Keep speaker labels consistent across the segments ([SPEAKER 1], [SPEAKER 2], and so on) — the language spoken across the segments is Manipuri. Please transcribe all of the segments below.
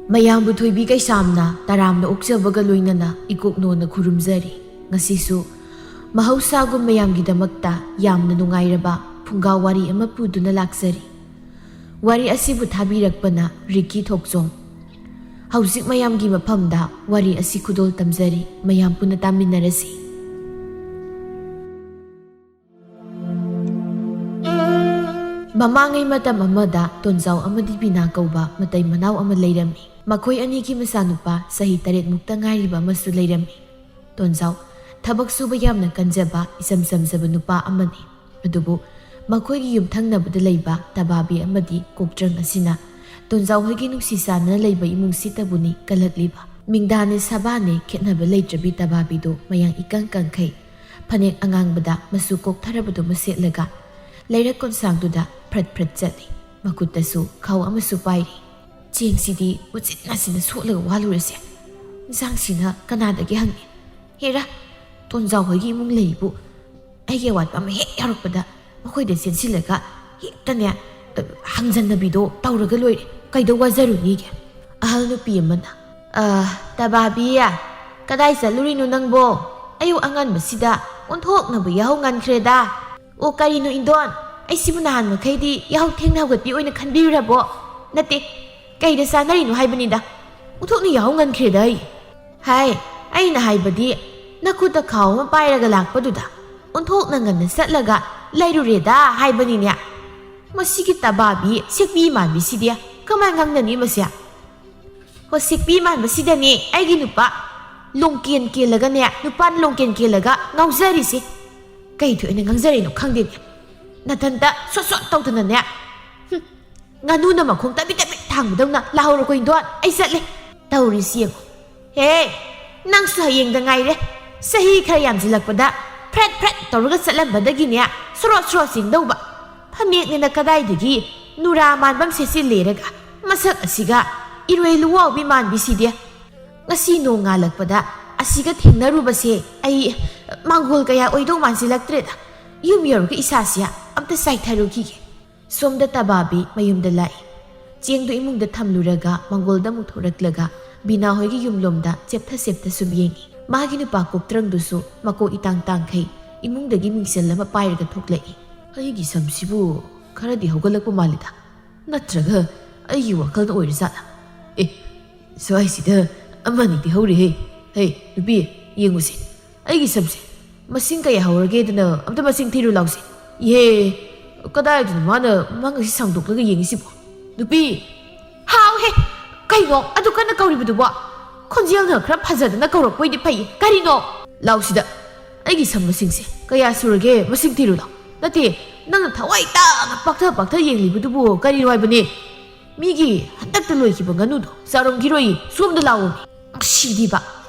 [SPEAKER 1] ꯃꯌꯥꯝꯕꯨ ꯊꯣꯏꯕꯤ ꯀꯩꯁꯥꯝꯅ ꯇꯔꯥꯝꯅ ꯑꯣꯛꯆꯕꯒ ꯂꯣꯏꯅꯅ ꯏꯀꯣꯛꯅꯣꯅ ꯈꯨꯔꯨꯝꯖꯔꯤ꯫ ꯉꯁꯤꯁꯨ ꯃꯍꯧꯁꯥꯒꯨꯝ ꯃꯌꯥꯝꯒꯤꯗꯃꯛꯇ ꯌꯥꯝꯅ ꯅꯨꯡꯉꯥꯏꯔꯕ ꯐꯨꯡꯒꯥ ꯋꯥꯔꯤ ꯑꯃ ꯄꯨꯗꯨꯅ ꯂꯥꯛꯆꯔꯤ꯫ ꯋꯥꯔꯤ ꯑꯁꯤꯕꯨ ꯊꯥꯕꯤꯔꯛꯄꯅ ꯔꯤꯀꯤ ꯊꯣꯛꯆꯣꯝ꯫ ꯍꯧꯖꯤꯛ ꯃꯌꯥꯝꯒꯤ ꯃꯐꯝꯗ ꯋꯥꯔꯤ ꯑꯁꯤ ꯈꯨꯗꯣꯜ ꯇꯝꯖꯔꯤ꯫ ꯃꯌꯥꯝ ꯄꯨꯟꯅ ꯇꯥꯃꯤꯟꯅꯔꯁꯤ꯫ ꯃꯃꯥꯡꯉꯩ ꯃꯇꯝ ꯑꯃꯗ ꯇꯣꯟꯖꯥꯎ ꯑꯃꯗꯤ ꯕꯤꯅꯥ ꯀꯧꯕ ꯃꯇꯩ ꯃꯅꯥꯎ ꯑꯃ ꯂꯩꯔꯝꯃꯤ꯫ ꯃꯈꯣꯏ ꯑꯅꯤꯒꯤ ꯃꯆꯥꯅꯨꯄꯥ ꯆꯍꯤ 8 ꯃꯨꯛꯇ ꯉꯥꯏꯔꯤꯕ ꯑꯃꯁꯨ ꯂꯩꯔꯝꯃꯤ꯫ ꯇꯣꯟꯖꯥꯎ ꯊꯕꯛ ꯁꯨꯕ ꯌꯥꯝꯅ ꯀꯟꯖꯕ ꯏꯆꯝ ꯆꯝꯖꯕ ꯅꯨꯄꯥ ꯑꯃꯅꯤ꯫ ꯑꯗꯨꯕꯨ ꯃꯈꯣꯏꯒꯤ ꯌꯨꯝꯊꯪꯅꯕꯗ ꯂꯩꯕ ꯇꯕꯥꯕꯤ ꯑꯃꯗꯤ ꯀꯣꯛꯇ꯭ꯔꯪ ꯑꯁꯤꯅ ꯇꯣꯟꯖꯥꯎ ꯍꯣꯏꯒꯤ ꯅꯨꯡꯁꯤ ꯆꯥꯟꯅꯅ ꯂꯩꯕ ꯏꯃꯨꯡꯁꯤꯇꯕꯨꯅꯤ ꯀꯜꯂꯛꯂꯤꯕ꯫ ꯃꯤꯡꯗꯥꯅꯦ ꯁꯥꯕꯥꯅꯦ ꯈꯦꯠꯅꯕ ꯂꯩꯇ꯭ꯔꯕꯤ ꯇꯕꯥꯕꯤꯗꯨ ꯃꯌꯥꯡ ꯏꯀꯪ ꯀꯪꯈꯩ ꯐꯅꯦꯛ ꯑꯉꯥꯡꯕꯗ ꯃꯆꯨ ꯀꯣꯛꯊꯔꯕꯗꯨꯃ ꯁꯦꯠꯂꯒ ꯂꯩꯔꯛ ꯀꯣꯟꯁꯥꯡꯗꯨꯗ ꯐ꯭ꯔꯠ ꯐ꯭ꯔꯠ ꯆꯠꯂꯤ꯫ ꯃꯈꯨꯠꯇꯁꯨ ꯈꯥꯎ ꯑꯃꯁꯨ ꯄꯥꯏꯔꯤ꯫ ꯆꯦꯡꯁꯤꯗꯤ ꯎꯆꯤꯟꯅꯆꯤꯟꯅ ꯁꯣꯠꯂꯒ ꯋꯥꯜꯂꯨꯔꯁꯦ꯫ ꯏꯟꯁꯥꯡꯁꯤꯅ ꯀꯅꯥꯗꯒꯤ ꯍꯪꯉꯤ? ꯍꯦꯔꯥ, ꯇꯣꯟꯖꯥꯎ ꯍꯣꯏꯒꯤ ꯏꯃꯨꯡ ꯂꯩꯕꯨ ꯑꯩꯒꯤ ꯑꯋꯥꯠꯄ ꯑꯃ ꯍꯦꯛ ꯌꯥꯎꯔꯛꯄꯗ ꯃꯈꯣꯏꯗ ꯆꯦꯟꯁꯤꯜꯂꯒ ꯍꯦꯛꯇꯅꯦ ꯍꯪꯖꯟꯅꯕꯤꯗꯣ ꯇꯧꯔꯒ ꯂꯣꯏꯔꯦ꯫ ꯀꯩꯗꯧ ꯋꯥꯖꯔꯨꯅꯤꯒꯦ? ꯑꯍꯜ ꯅꯨꯄꯤ ꯑꯃꯅ ꯇꯕꯥꯕꯤ, ꯀꯗꯥꯏ ꯆꯠꯂꯨꯔꯤꯅꯣ ꯅꯪꯕꯣ? ꯑꯌꯨꯛ ꯑꯉꯟꯕꯁꯤꯗ ꯑꯣꯟꯊꯣꯛꯅꯕ ꯌꯥꯍꯧ ꯉꯟꯈ꯭ꯔꯦꯗ꯫ ꯑꯣ ꯀꯔꯤꯅꯣ ꯏꯟꯗꯣꯟ, ꯑꯩꯁꯤꯕꯨ ꯅꯍꯥꯟ ꯃꯈꯩꯗꯤ ꯌꯥꯍꯧ ꯊꯦꯡꯅ ꯍꯧꯒꯠꯄꯤ ꯑꯣꯏꯅ ꯈꯟꯕꯤꯔꯕꯣ? ꯅꯠꯇꯦ, ꯀꯩꯗ ꯆꯥꯅꯔꯤꯅꯣ ꯍꯥꯏꯕꯅꯤꯗ꯫ ꯑꯣꯟꯊꯣꯛꯅ ꯌꯥꯍꯧ ꯉꯟꯈ꯭ꯔꯦꯗ ꯑꯩ꯫ ꯍꯥꯏ, ꯑꯩꯅ ꯍꯥꯏꯕꯗꯤ ꯅꯈꯨꯠꯇ ꯈꯥꯎ ꯑꯃ ꯄꯥꯏꯔꯒ ꯂꯥꯛꯄꯗꯨꯗ ꯑꯣꯟꯊꯣꯛꯅ ꯉꯟꯅ ꯆꯠꯂꯒ ꯂꯩꯔꯨꯔꯦꯗ ꯍꯥꯏꯕꯅꯤꯅꯦ꯫ ꯃꯁꯤꯒꯤ ꯇꯕꯥꯕꯤ ꯁꯦꯛꯄꯤ ꯃꯥꯟꯕꯤꯁꯤꯗꯤ ꯀꯃꯥꯏ ꯉꯪꯅꯅꯤ ꯃꯁꯦ? ꯍꯣ ꯁꯦꯛꯄꯤ ꯃꯥꯟꯕꯁꯤꯗꯅꯦ ꯑꯩꯒꯤ ꯅꯨꯄꯥ ꯂꯣꯡꯀꯦꯟ ꯀꯦꯜꯂꯒꯅꯦ, ꯅꯨꯄꯥꯅ ꯂꯣꯡꯀꯦꯟ ꯀꯦꯜꯂꯒ ꯉꯥꯎꯖꯔꯤꯁꯤ꯫ ꯀꯩ ꯊꯣꯛꯑꯦꯅ ꯉꯥꯡꯖꯔꯤꯅꯣ ꯈꯪꯗꯦꯅꯦ꯫ ꯅꯊꯟꯇ ꯁꯣꯠ ꯁꯣꯠ ꯇꯧꯗꯅꯅꯦ ꯉꯥꯅꯨꯅ ꯃꯈꯣꯡ ꯇꯕꯤꯠ ꯇꯕꯤꯠ ꯊꯥꯡꯕꯗꯧꯅ ꯂꯥꯍꯧꯔꯣꯀꯣ ꯏꯟꯗꯣꯟ, ꯑꯩ ꯆꯠꯂꯦ꯫ ꯇꯧꯔꯤꯁꯤ ꯌꯦꯡꯉꯣ꯫ ꯍꯦ, ꯅꯪꯁꯨ ꯍꯌꯦꯡꯗ ꯉꯥꯏꯔꯦ꯫ ꯆꯍꯤ ꯈꯔ ꯌꯥꯝꯁꯤꯜꯂꯛꯄꯗ ꯐ꯭ꯔꯦꯠ ꯐ꯭ꯔꯦꯠ ꯇꯧꯔꯒ ꯆꯠꯂꯝꯕꯗꯒꯤꯅꯦ ꯁꯣꯔꯣꯠ ꯁꯣꯔꯣꯠ ꯆꯤꯡꯗꯧꯕ ꯐꯅꯦꯛꯅꯤꯅ ꯀꯗꯥꯏꯗꯒꯤ ꯅꯨꯔꯥ ꯃꯥꯟꯕꯝ ꯁꯦꯠꯆꯤꯜꯂꯦꯔꯒ ꯃꯁꯛ ꯑꯁꯤꯒ ꯏꯔꯣꯏ ꯂꯨꯋꯥꯎꯕꯤ ꯃꯥꯟꯕꯤꯁꯤꯗꯤ꯫ ꯉꯁꯤ ꯅꯣꯡ ꯉꯥꯜꯂꯛꯄꯗ ꯑꯁꯤꯒ ꯊꯦꯡꯅꯔꯨꯕꯁꯦ ꯑꯩ ꯃꯥꯡꯒꯣꯜ ꯀꯌꯥ ꯑꯣꯏꯗꯧ ꯃꯥꯟꯁꯤꯜꯂꯛꯇ꯭ꯔꯦꯗ꯫ ꯌꯨꯝ ꯌꯧꯔꯒ ꯏꯁꯥꯁꯤ ꯑꯝꯇ ꯆꯥꯏꯊꯔꯨꯈꯤꯒꯦ꯫ ꯁꯣꯝꯗ ꯇꯕꯥꯕꯤ ꯃꯌꯨꯝꯗ ꯂꯥꯛꯏ꯫ ꯆꯦꯡꯗꯨ ꯏꯃꯨꯡꯗ ꯊꯝꯂꯨꯔꯒ ꯃꯥꯡꯒꯣꯜꯗ ꯑꯃꯨꯛ ꯊꯣꯔꯛꯂꯒ ꯕꯤꯅꯥ ꯍꯣꯏꯒꯤ ꯌꯨꯝꯂꯣꯝꯗ ꯆꯦꯞꯊ ꯆꯦꯞꯊ ꯁꯨꯝ ꯌꯦꯡꯉꯤ꯫ ꯃꯥꯒꯤ ꯅꯨꯄꯥ ꯀꯣꯛꯇ꯭ꯔꯪꯗꯨꯁꯨ ꯃꯀꯣꯛ ꯏꯇꯥꯡ ꯇꯥꯡꯈꯩ ꯏꯃꯨꯡꯗꯒꯤ ꯃꯤꯡꯁꯦꯜ ꯑꯃ ꯄꯥꯏꯔꯒ ꯊꯣꯛꯂꯛꯏ꯫ ꯑꯩꯒꯤ ꯁꯝꯁꯤꯕꯨ ꯈꯔꯗꯤ ꯍꯧꯒꯠꯂꯛꯄ ꯃꯥꯜꯂꯤꯗ, ꯅꯠꯇ꯭ꯔꯒ ꯑꯩꯒꯤ ꯋꯥꯈꯜꯗ ꯑꯣꯏꯔꯖꯥꯠꯂ? ꯁ꯭ꯋꯥꯏꯁꯤꯗ ꯑꯃꯅꯤꯗꯤ ꯍꯧꯔꯦꯍꯦ꯫ ꯍꯦ ꯅꯨꯄꯤ, ꯌꯦꯡꯉꯨꯁꯤ ꯑꯩꯒꯤ ꯁꯝꯁꯦ ꯃꯁꯤꯡ ꯀꯌꯥ ꯍꯧꯔꯒꯦꯗꯅ ꯑꯝꯇ ꯃꯁꯤꯡ ꯊꯤꯔꯨ ꯂꯥꯎꯁꯤ꯫ ꯏꯍꯦ, ꯀꯗꯥꯏꯗꯅꯣ ꯃꯥꯅ ꯃꯉꯛꯁꯤ ꯁꯥꯡꯗꯣꯛꯂꯒ ꯌꯦꯡꯉꯤꯁꯤꯕꯣ? ꯅꯨꯄꯤ! ꯍꯥꯎꯍꯦ, ꯀꯩꯅꯣ ꯑꯗꯨ ꯀꯟꯅ ꯀꯧꯔꯤꯕꯗꯨꯕꯣ? ꯈꯣꯟꯖꯦꯜꯅ ꯈꯔ ꯐꯖꯗꯅ ꯀꯧꯔꯛꯄꯣꯏꯗꯤ ꯐꯩ, ꯀꯔꯤꯅꯣ? ꯂꯥꯎꯁꯤꯗ ꯑꯩꯒꯤ ꯁꯝ ꯃꯁꯤꯡꯁꯦ ꯀꯌా ꯁꯨꯔꯒꯦ ꯃꯁꯤꯡ ꯊꯤꯔꯨ ꯂꯥꯎ꯫ ꯅꯠꯇꯦ, ꯅꯪꯅ ꯊꯋꯥꯏ ꯇꯥꯅ ꯄꯥꯛꯊ ꯄꯥꯛꯊ ꯌꯦꯡꯂꯤꯕꯗꯨꯕꯨ ꯀꯔꯤꯅꯣ ꯍꯥꯏꯕꯅꯤ? ꯃꯤꯒꯤ ꯍꯟꯗꯛꯇ ꯂꯣꯏꯈꯤꯕ ꯉꯥꯅꯨꯗꯣ ꯆꯥꯔꯝꯈꯤꯔꯣꯏ, ꯁꯣꯝꯗ ꯂꯥꯛꯑꯣꯅꯦ꯫ ꯁꯤꯗꯤꯕ,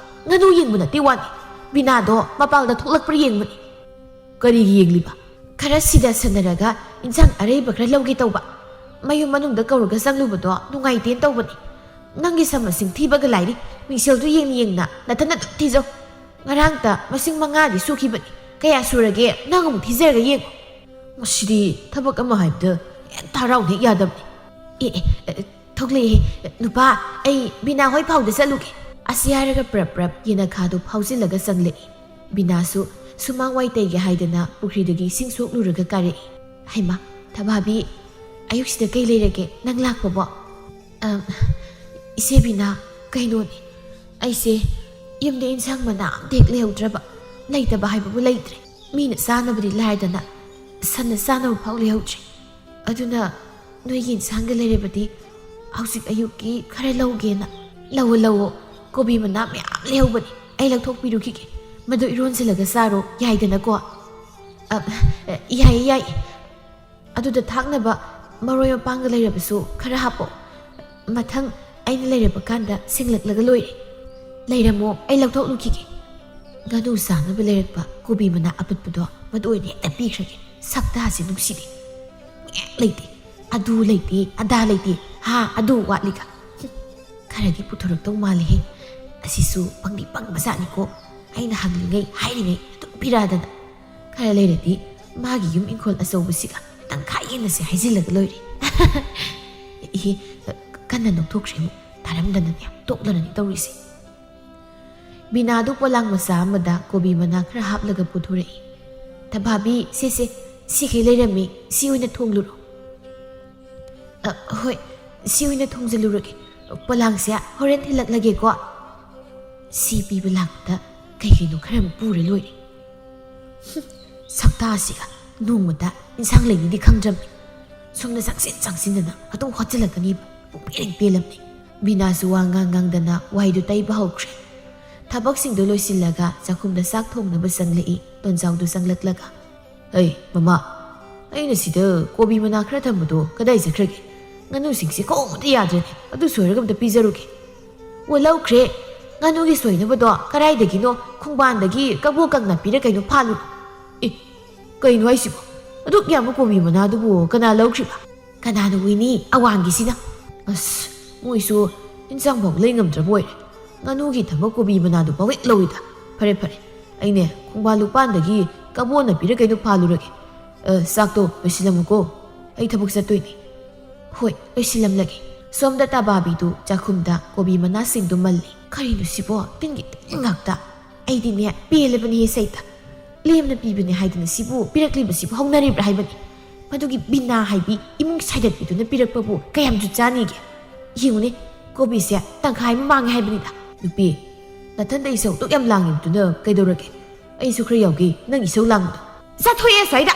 [SPEAKER 1] ꯉꯥꯅꯨ ꯌꯦꯡꯕ ꯅꯠꯇꯦ ꯋꯥꯅꯤ, ꯕꯤꯅꯥꯗꯣ ꯃꯄꯥꯜꯗ ꯊꯣꯛꯂꯛꯄ꯭ꯔꯥ ꯌꯦꯡꯕꯅꯤ꯫ ꯀꯔꯤꯒꯤ ꯌꯦꯡꯂꯤꯕ? ꯈꯔ ꯁꯤꯗ ꯁꯟꯅꯔꯒ ꯏꯟꯁꯥꯡ ꯑꯔꯩꯕ ꯈꯔ ꯂꯧꯒꯦ ꯇꯧꯕ꯫ ꯃꯌꯨꯝ ꯃꯅꯨꯡꯗ ꯀꯧꯔꯒ ꯆꯪꯂꯨꯕꯗꯣ ꯅꯨꯡꯉꯥꯏꯇꯦꯅ ꯇꯧꯕꯅꯤ꯫ ꯅꯪꯒꯤ ꯁꯝ ꯃꯁꯤꯡ ꯊꯤꯕꯒ ꯂꯥꯏꯔꯤ, ꯃꯤꯡꯁꯦꯜꯗꯨ ꯌꯦꯡꯅ ꯌꯦꯡꯅ ꯅꯊꯟ ꯑꯗꯨꯝ ꯊꯤꯖꯧ꯫ ꯉꯔꯥꯡꯇ ꯃꯁꯤꯡ 5ꯗꯤ ꯁꯨꯈꯤꯕꯅꯤ, ꯀꯌా ꯁꯨꯔꯒꯦ ꯅꯪ ꯑꯃꯨꯛ ꯊꯤꯖꯔꯒ ꯌꯦꯡꯉꯣ꯫ ꯃꯁꯤꯗꯤ ꯊꯕꯛ ꯑꯃ ꯍꯥꯏꯕꯗ ꯍꯦꯛꯇ ꯍꯔꯥꯎꯅ ꯍꯦꯛ ꯌꯥꯗꯕꯅꯤ꯫ ꯊꯣꯛꯂꯛꯑꯦ ꯅꯨꯄꯥ, ꯑꯩ ꯕꯤꯅꯥ ꯍꯣꯏ ꯐꯥꯎꯗ ꯆꯠꯂꯨꯒꯦ꯫ ꯑꯁꯤ ꯍꯥꯏꯔꯒ ꯄ꯭ꯔꯞ ꯄ꯭ꯔꯞ ꯌꯦꯅꯈꯥꯗꯨ ꯐꯥꯎꯖꯤꯜꯂꯒ ꯆꯪꯂꯛꯏ꯫ ꯕꯤꯅꯥꯁꯨ ꯁꯨꯃꯥꯡ ꯋꯥꯏ ꯇꯩꯒꯦ ꯍꯥꯏꯗꯅ ꯄꯨꯈ꯭ꯔꯤꯗꯒꯤ ꯏꯁꯤꯡ ꯁꯣꯛꯂꯨꯔꯒ ꯀꯥꯔꯛꯏ꯫ ꯍꯩꯃꯥ, ꯊꯕꯥꯕꯤ, ꯑꯌꯨꯛꯁꯤꯗ ꯀꯩ ꯂꯩꯔꯒꯦ ꯅꯪ ꯂꯥꯛꯄꯕꯣ? ꯏꯆꯦ ꯕꯤꯅꯥ, ꯀꯩꯅꯣꯅꯤ, ꯑꯩꯁꯦ ꯌꯨꯝꯗ ꯏꯟꯁꯥꯡ ꯃꯅꯥ ꯑꯝꯇ ꯍꯦꯛ ꯂꯩꯍꯧꯗ꯭ꯔꯕ꯫ ꯂꯩꯇꯕ ꯍꯥꯏꯕꯕꯨ ꯂꯩꯇ꯭ꯔꯦ, ꯃꯤꯅ ꯆꯥꯅꯕꯗꯤ ꯂꯥꯏꯗꯅ ꯁꯟꯅ ꯆꯥꯅꯕ ꯐꯥꯎ ꯂꯩꯍꯧꯗ꯭ꯔꯦ꯫ ꯑꯗꯨꯅ ꯅꯣꯏꯒꯤ ꯏꯟꯁꯥꯡꯒ ꯂꯩꯔꯕꯗꯤ ꯍꯧꯖꯤꯛ ꯑꯌꯨꯛꯀꯤ ꯈꯔ ꯂꯧꯒꯦꯅ꯫ ꯂꯧꯋꯣ ꯂꯧꯋꯣ, ꯀꯣꯕꯤ ꯃꯅꯥ ꯃꯌꯥꯝ ꯂꯩꯍꯧꯕꯅꯤ, ꯑꯩ ꯂꯧꯊꯣꯛꯄꯤꯔꯨꯈꯤꯒꯦ꯫ ꯃꯗꯨ ꯏꯔꯣꯟꯁꯤꯜꯂꯒ ꯆꯥꯔꯣ ꯌꯥꯏꯗꯅꯀꯣ? ꯌꯥꯏꯌꯦ ꯌꯥꯏꯌꯦ꯫ ꯑꯗꯨꯗ ꯊꯥꯛꯅꯕ ꯃꯔꯣꯏ ꯃꯄꯥꯡꯒ ꯂꯩꯔꯕꯁꯨ ꯈꯔ ꯍꯥꯞꯄꯣ꯫ ꯃꯊꯪ ꯑꯩꯅ ꯂꯩꯔꯕ ꯀꯥꯟꯗ ꯁꯤꯡꯂꯛꯂꯒ ꯂꯣꯏꯔꯦ꯫ ꯂꯩꯔꯝꯃꯣ, ꯑꯩ ꯂꯧꯊꯣꯛꯂꯨꯈꯤꯒꯦ꯫ ꯉꯥꯅꯨ ꯆꯥꯅꯕ ꯂꯩꯔꯛꯄ ꯀꯣꯕꯤ ꯃꯅꯥ ꯑꯄꯠꯄꯗꯣ ꯃꯗꯨ ꯑꯣꯏꯅ ꯍꯦꯛꯇ ꯄꯤꯈ꯭ꯔꯒꯦ꯫ ꯁꯛꯇꯥꯁꯤ ꯅꯨꯡꯁꯤꯗꯦ, ꯂꯩꯇꯦ, ꯑꯗꯨ ꯂꯩꯇꯦ, ꯑꯗꯥ ꯂꯩꯇꯦ, ꯑꯗꯨ ꯋꯥꯠꯂꯤꯒ꯫ ꯈꯔꯗꯤ ꯄꯨꯊꯣꯔꯛꯇꯧ ꯃꯥꯜꯂꯤꯍꯦ, ꯑꯁꯤꯁꯨ ꯄꯪꯗꯤ ꯄꯪꯕꯖꯥꯠꯅꯤꯀꯣ꯫ ꯑꯩꯅ ꯍꯪꯂꯤꯉꯩ ꯍꯥꯏꯔꯤꯉꯩ ꯑꯗꯨꯝ ꯄꯤꯔꯛꯑꯗꯅ꯫ ꯈꯔ ꯂꯩꯔꯗꯤ ꯃꯥꯒꯤ ꯌꯨꯝ ꯏꯪꯈꯣꯜ ꯑꯆꯧꯕꯁꯤꯒ ꯇꯪꯈꯥꯏ ꯌꯦꯟꯅꯁꯦ ꯍꯥꯏꯖꯤꯜꯂꯒ ꯂꯣꯏꯔꯦ꯫ ꯀꯟꯅ ꯅꯣꯛꯊꯣꯛꯈ꯭ꯔꯦ ꯑꯃꯨꯛ ꯇꯥꯔꯝꯗꯅꯅꯦ ꯇꯣꯛꯂꯔꯅꯤ ꯇꯧꯔꯤꯁꯦ ꯕꯤꯅꯥꯗꯨ ꯄꯣꯂꯥꯡ ꯃꯆꯥ ꯑꯃꯗ ꯀꯣꯕꯤ ꯃꯅꯥ ꯈꯔ ꯍꯥꯞꯂꯒ ꯄꯨꯊꯣꯔꯛꯏ ꯊꯕꯥꯕꯤ ꯁꯤꯁꯦ ꯁꯤꯈꯩ ꯂꯩꯔꯝꯃꯤ ꯁꯤ ꯑꯣꯏꯅ ꯊꯣꯡꯂꯨꯔꯣ ꯍꯣꯏ ꯁꯤ ꯑꯣꯏꯅ ꯊꯣꯡꯖꯜꯂꯨꯔꯒꯦ ꯄꯣꯂꯥꯡꯁꯦ ꯍꯣꯔꯦꯟ ꯊꯤꯜꯂꯛꯂꯒꯦꯀꯣ ꯁꯤ ꯄꯤꯕ ꯂꯥꯛꯄꯗ ꯀꯩꯀꯩꯅꯣ ꯈꯔ ꯑꯃꯨꯛ ꯄꯨꯔ ꯂꯣꯏꯔꯦ ꯁꯛꯇꯥꯁꯤꯒ ꯅꯣꯡꯃꯗ ꯏꯟꯁꯥꯡ ꯂꯩꯅꯤꯗꯤ ꯈꯪꯗ꯭ꯔꯕꯅꯤ ꯁꯣꯝꯗ ꯆꯪꯁꯤꯟꯗꯅ ꯑꯗꯨꯝ ꯍꯣꯠꯆꯜꯂꯛꯀꯅꯤꯕ ꯄꯨꯛꯄꯦꯟ ꯄꯦꯜꯂꯝꯅꯤ ꯕꯤꯅꯥꯁꯨ ꯋꯥ ꯉꯥꯡꯗꯅ ꯋꯥꯍꯩꯗꯨ ꯇꯩꯕ ꯍꯧꯈ꯭ꯔꯦ ꯊꯕꯛꯁꯤꯡꯗꯨ ꯂꯣꯏꯁꯤꯜꯂꯒ ꯆꯥꯛꯈꯨꯝꯗ ꯆꯥꯛ ꯊꯣꯡꯅꯕ ꯆꯪꯂꯛꯏ ꯇꯣꯟꯖꯥꯎꯗꯨ ꯆꯪꯂꯛꯂꯒ ꯑꯩ ꯃꯃꯥ ꯑꯩꯅ ꯁꯤꯗ ꯀꯣꯕꯤ ꯃꯅꯥ ꯈꯔ ꯊꯝꯕꯗꯣ ꯀꯗꯥꯏ ꯆꯠꯈ꯭ꯔꯒꯦ ꯉꯥꯅꯨꯁꯤꯡꯁꯦ ꯀꯧꯕꯗ ꯌꯥꯗ꯭ꯔꯦꯅꯦ ꯑꯗꯨ ꯁꯣꯏꯔꯒ ꯑꯝꯇ ꯄꯤꯖꯔꯨꯒꯦ ꯑꯣ ꯂꯧꯈ꯭ꯔꯦ ꯉꯥꯅꯨꯒꯤ ꯁꯣꯏꯅꯕꯗꯣ ꯀꯗꯥꯏꯗꯒꯤꯅꯣ ꯈꯣꯡꯕꯥꯟꯗꯒꯤ ꯀꯕꯣꯀꯪ ꯅꯥꯄꯤꯔ ꯀꯩꯅꯣ ꯐꯥꯜꯂꯨ ꯀꯩꯅꯣ ꯍꯥꯏꯁꯤꯕꯣ ꯑꯗꯨꯛ ꯌꯥꯝꯕ ꯀꯣꯕꯤ ꯃꯅꯥꯗꯨꯕꯨ ꯀꯅꯥ ꯂꯧꯈ꯭ꯔꯤꯕ ꯀꯅꯥꯅ ꯎꯏꯅꯤ ꯑꯋꯥꯡꯒꯤꯁꯤꯅ ꯑꯁ ꯃꯣꯏꯁꯨ ꯏꯟꯁꯥꯡꯐꯥꯎ ꯂꯩ ꯉꯝꯗ꯭ꯔꯕ ꯑꯣꯏꯔꯦ ꯉꯥꯅꯨꯒꯤ ꯊꯕꯛ ꯀꯣꯕꯤ ꯃꯅꯥꯗꯨ ꯄꯥꯎꯍꯦꯛ ꯂꯧꯏꯗ ꯐꯔꯦ ꯑꯩꯅꯦ ꯈꯣꯡꯕꯥꯟ ꯂꯨꯄꯥꯟꯗꯒꯤ ꯀꯕꯣ ꯅꯥꯄꯤꯔ ꯀꯩꯅꯣ ꯐꯥꯜꯂꯨꯔꯒꯦ ꯆꯥꯛꯇꯣ ꯂꯣꯏꯁꯤꯜꯂꯝꯃꯨꯀꯣ ꯑꯩ ꯊꯕꯛ ꯆꯠꯇꯣꯏꯅꯤ ꯍꯣꯏ ꯂꯣꯏꯁꯤꯜꯂꯝꯂꯒꯦ ꯁꯣꯝꯗ ꯇꯥꯕꯥꯕꯤꯗꯨ ꯆꯥꯛꯈꯨꯝꯗ ꯀꯣꯕꯤ ꯃꯅꯥꯁꯤꯡꯗꯨ ꯃꯜꯂꯤ ꯀꯔꯤꯅꯣ ꯁꯤꯕꯣ ꯇꯤꯟꯒꯤ ꯇꯤꯟ ꯉꯥꯛꯇ ꯑꯩꯗꯤꯅꯦ ꯄꯦꯜꯂꯕꯅꯤ ꯁꯩꯇ ꯂꯦꯝꯅ ꯄꯤꯕꯅꯦ ꯍꯥꯏꯗꯅ ꯁꯤꯕꯨ ꯄꯤꯔꯛꯂꯤꯕꯁꯤꯕꯨ ꯍꯧꯅꯔꯤꯕ꯭ꯔꯥ ꯍꯥꯏꯕꯅꯤ ꯃꯗꯨꯒꯤ ꯕꯤꯅꯥ ꯍꯥꯏꯕꯤ ꯏꯃꯨꯡ ꯁꯥꯏꯗꯠꯄꯤꯗꯨꯅ ꯄꯤꯔꯛꯄꯕꯨ ꯀꯌꯥꯝꯁꯨ ꯆꯥꯅꯤꯒꯦ ꯌꯦꯡꯉꯨꯅꯦ ꯀꯣꯕꯤꯁꯦ ꯇꯪꯈꯥꯏ ꯑꯃ ꯃꯥꯡꯉꯦ ꯍꯥꯏꯕꯅꯤꯗ ꯅꯨꯄꯤ ꯅꯊꯟꯗ ꯏꯁꯧ ꯗꯨꯛ ꯌꯥꯝ ꯂꯥꯡꯉꯤꯕꯗꯨꯅ ꯀꯩꯗꯧꯔꯒꯦ ꯑꯩꯁꯨ ꯈꯔ ꯌꯥꯎꯒꯦ ꯅꯪ ꯏꯁꯧ ꯂꯥꯡꯕꯗꯣ ꯆꯠꯊꯣꯛꯑꯦ ꯁ꯭ꯋꯥꯏꯗ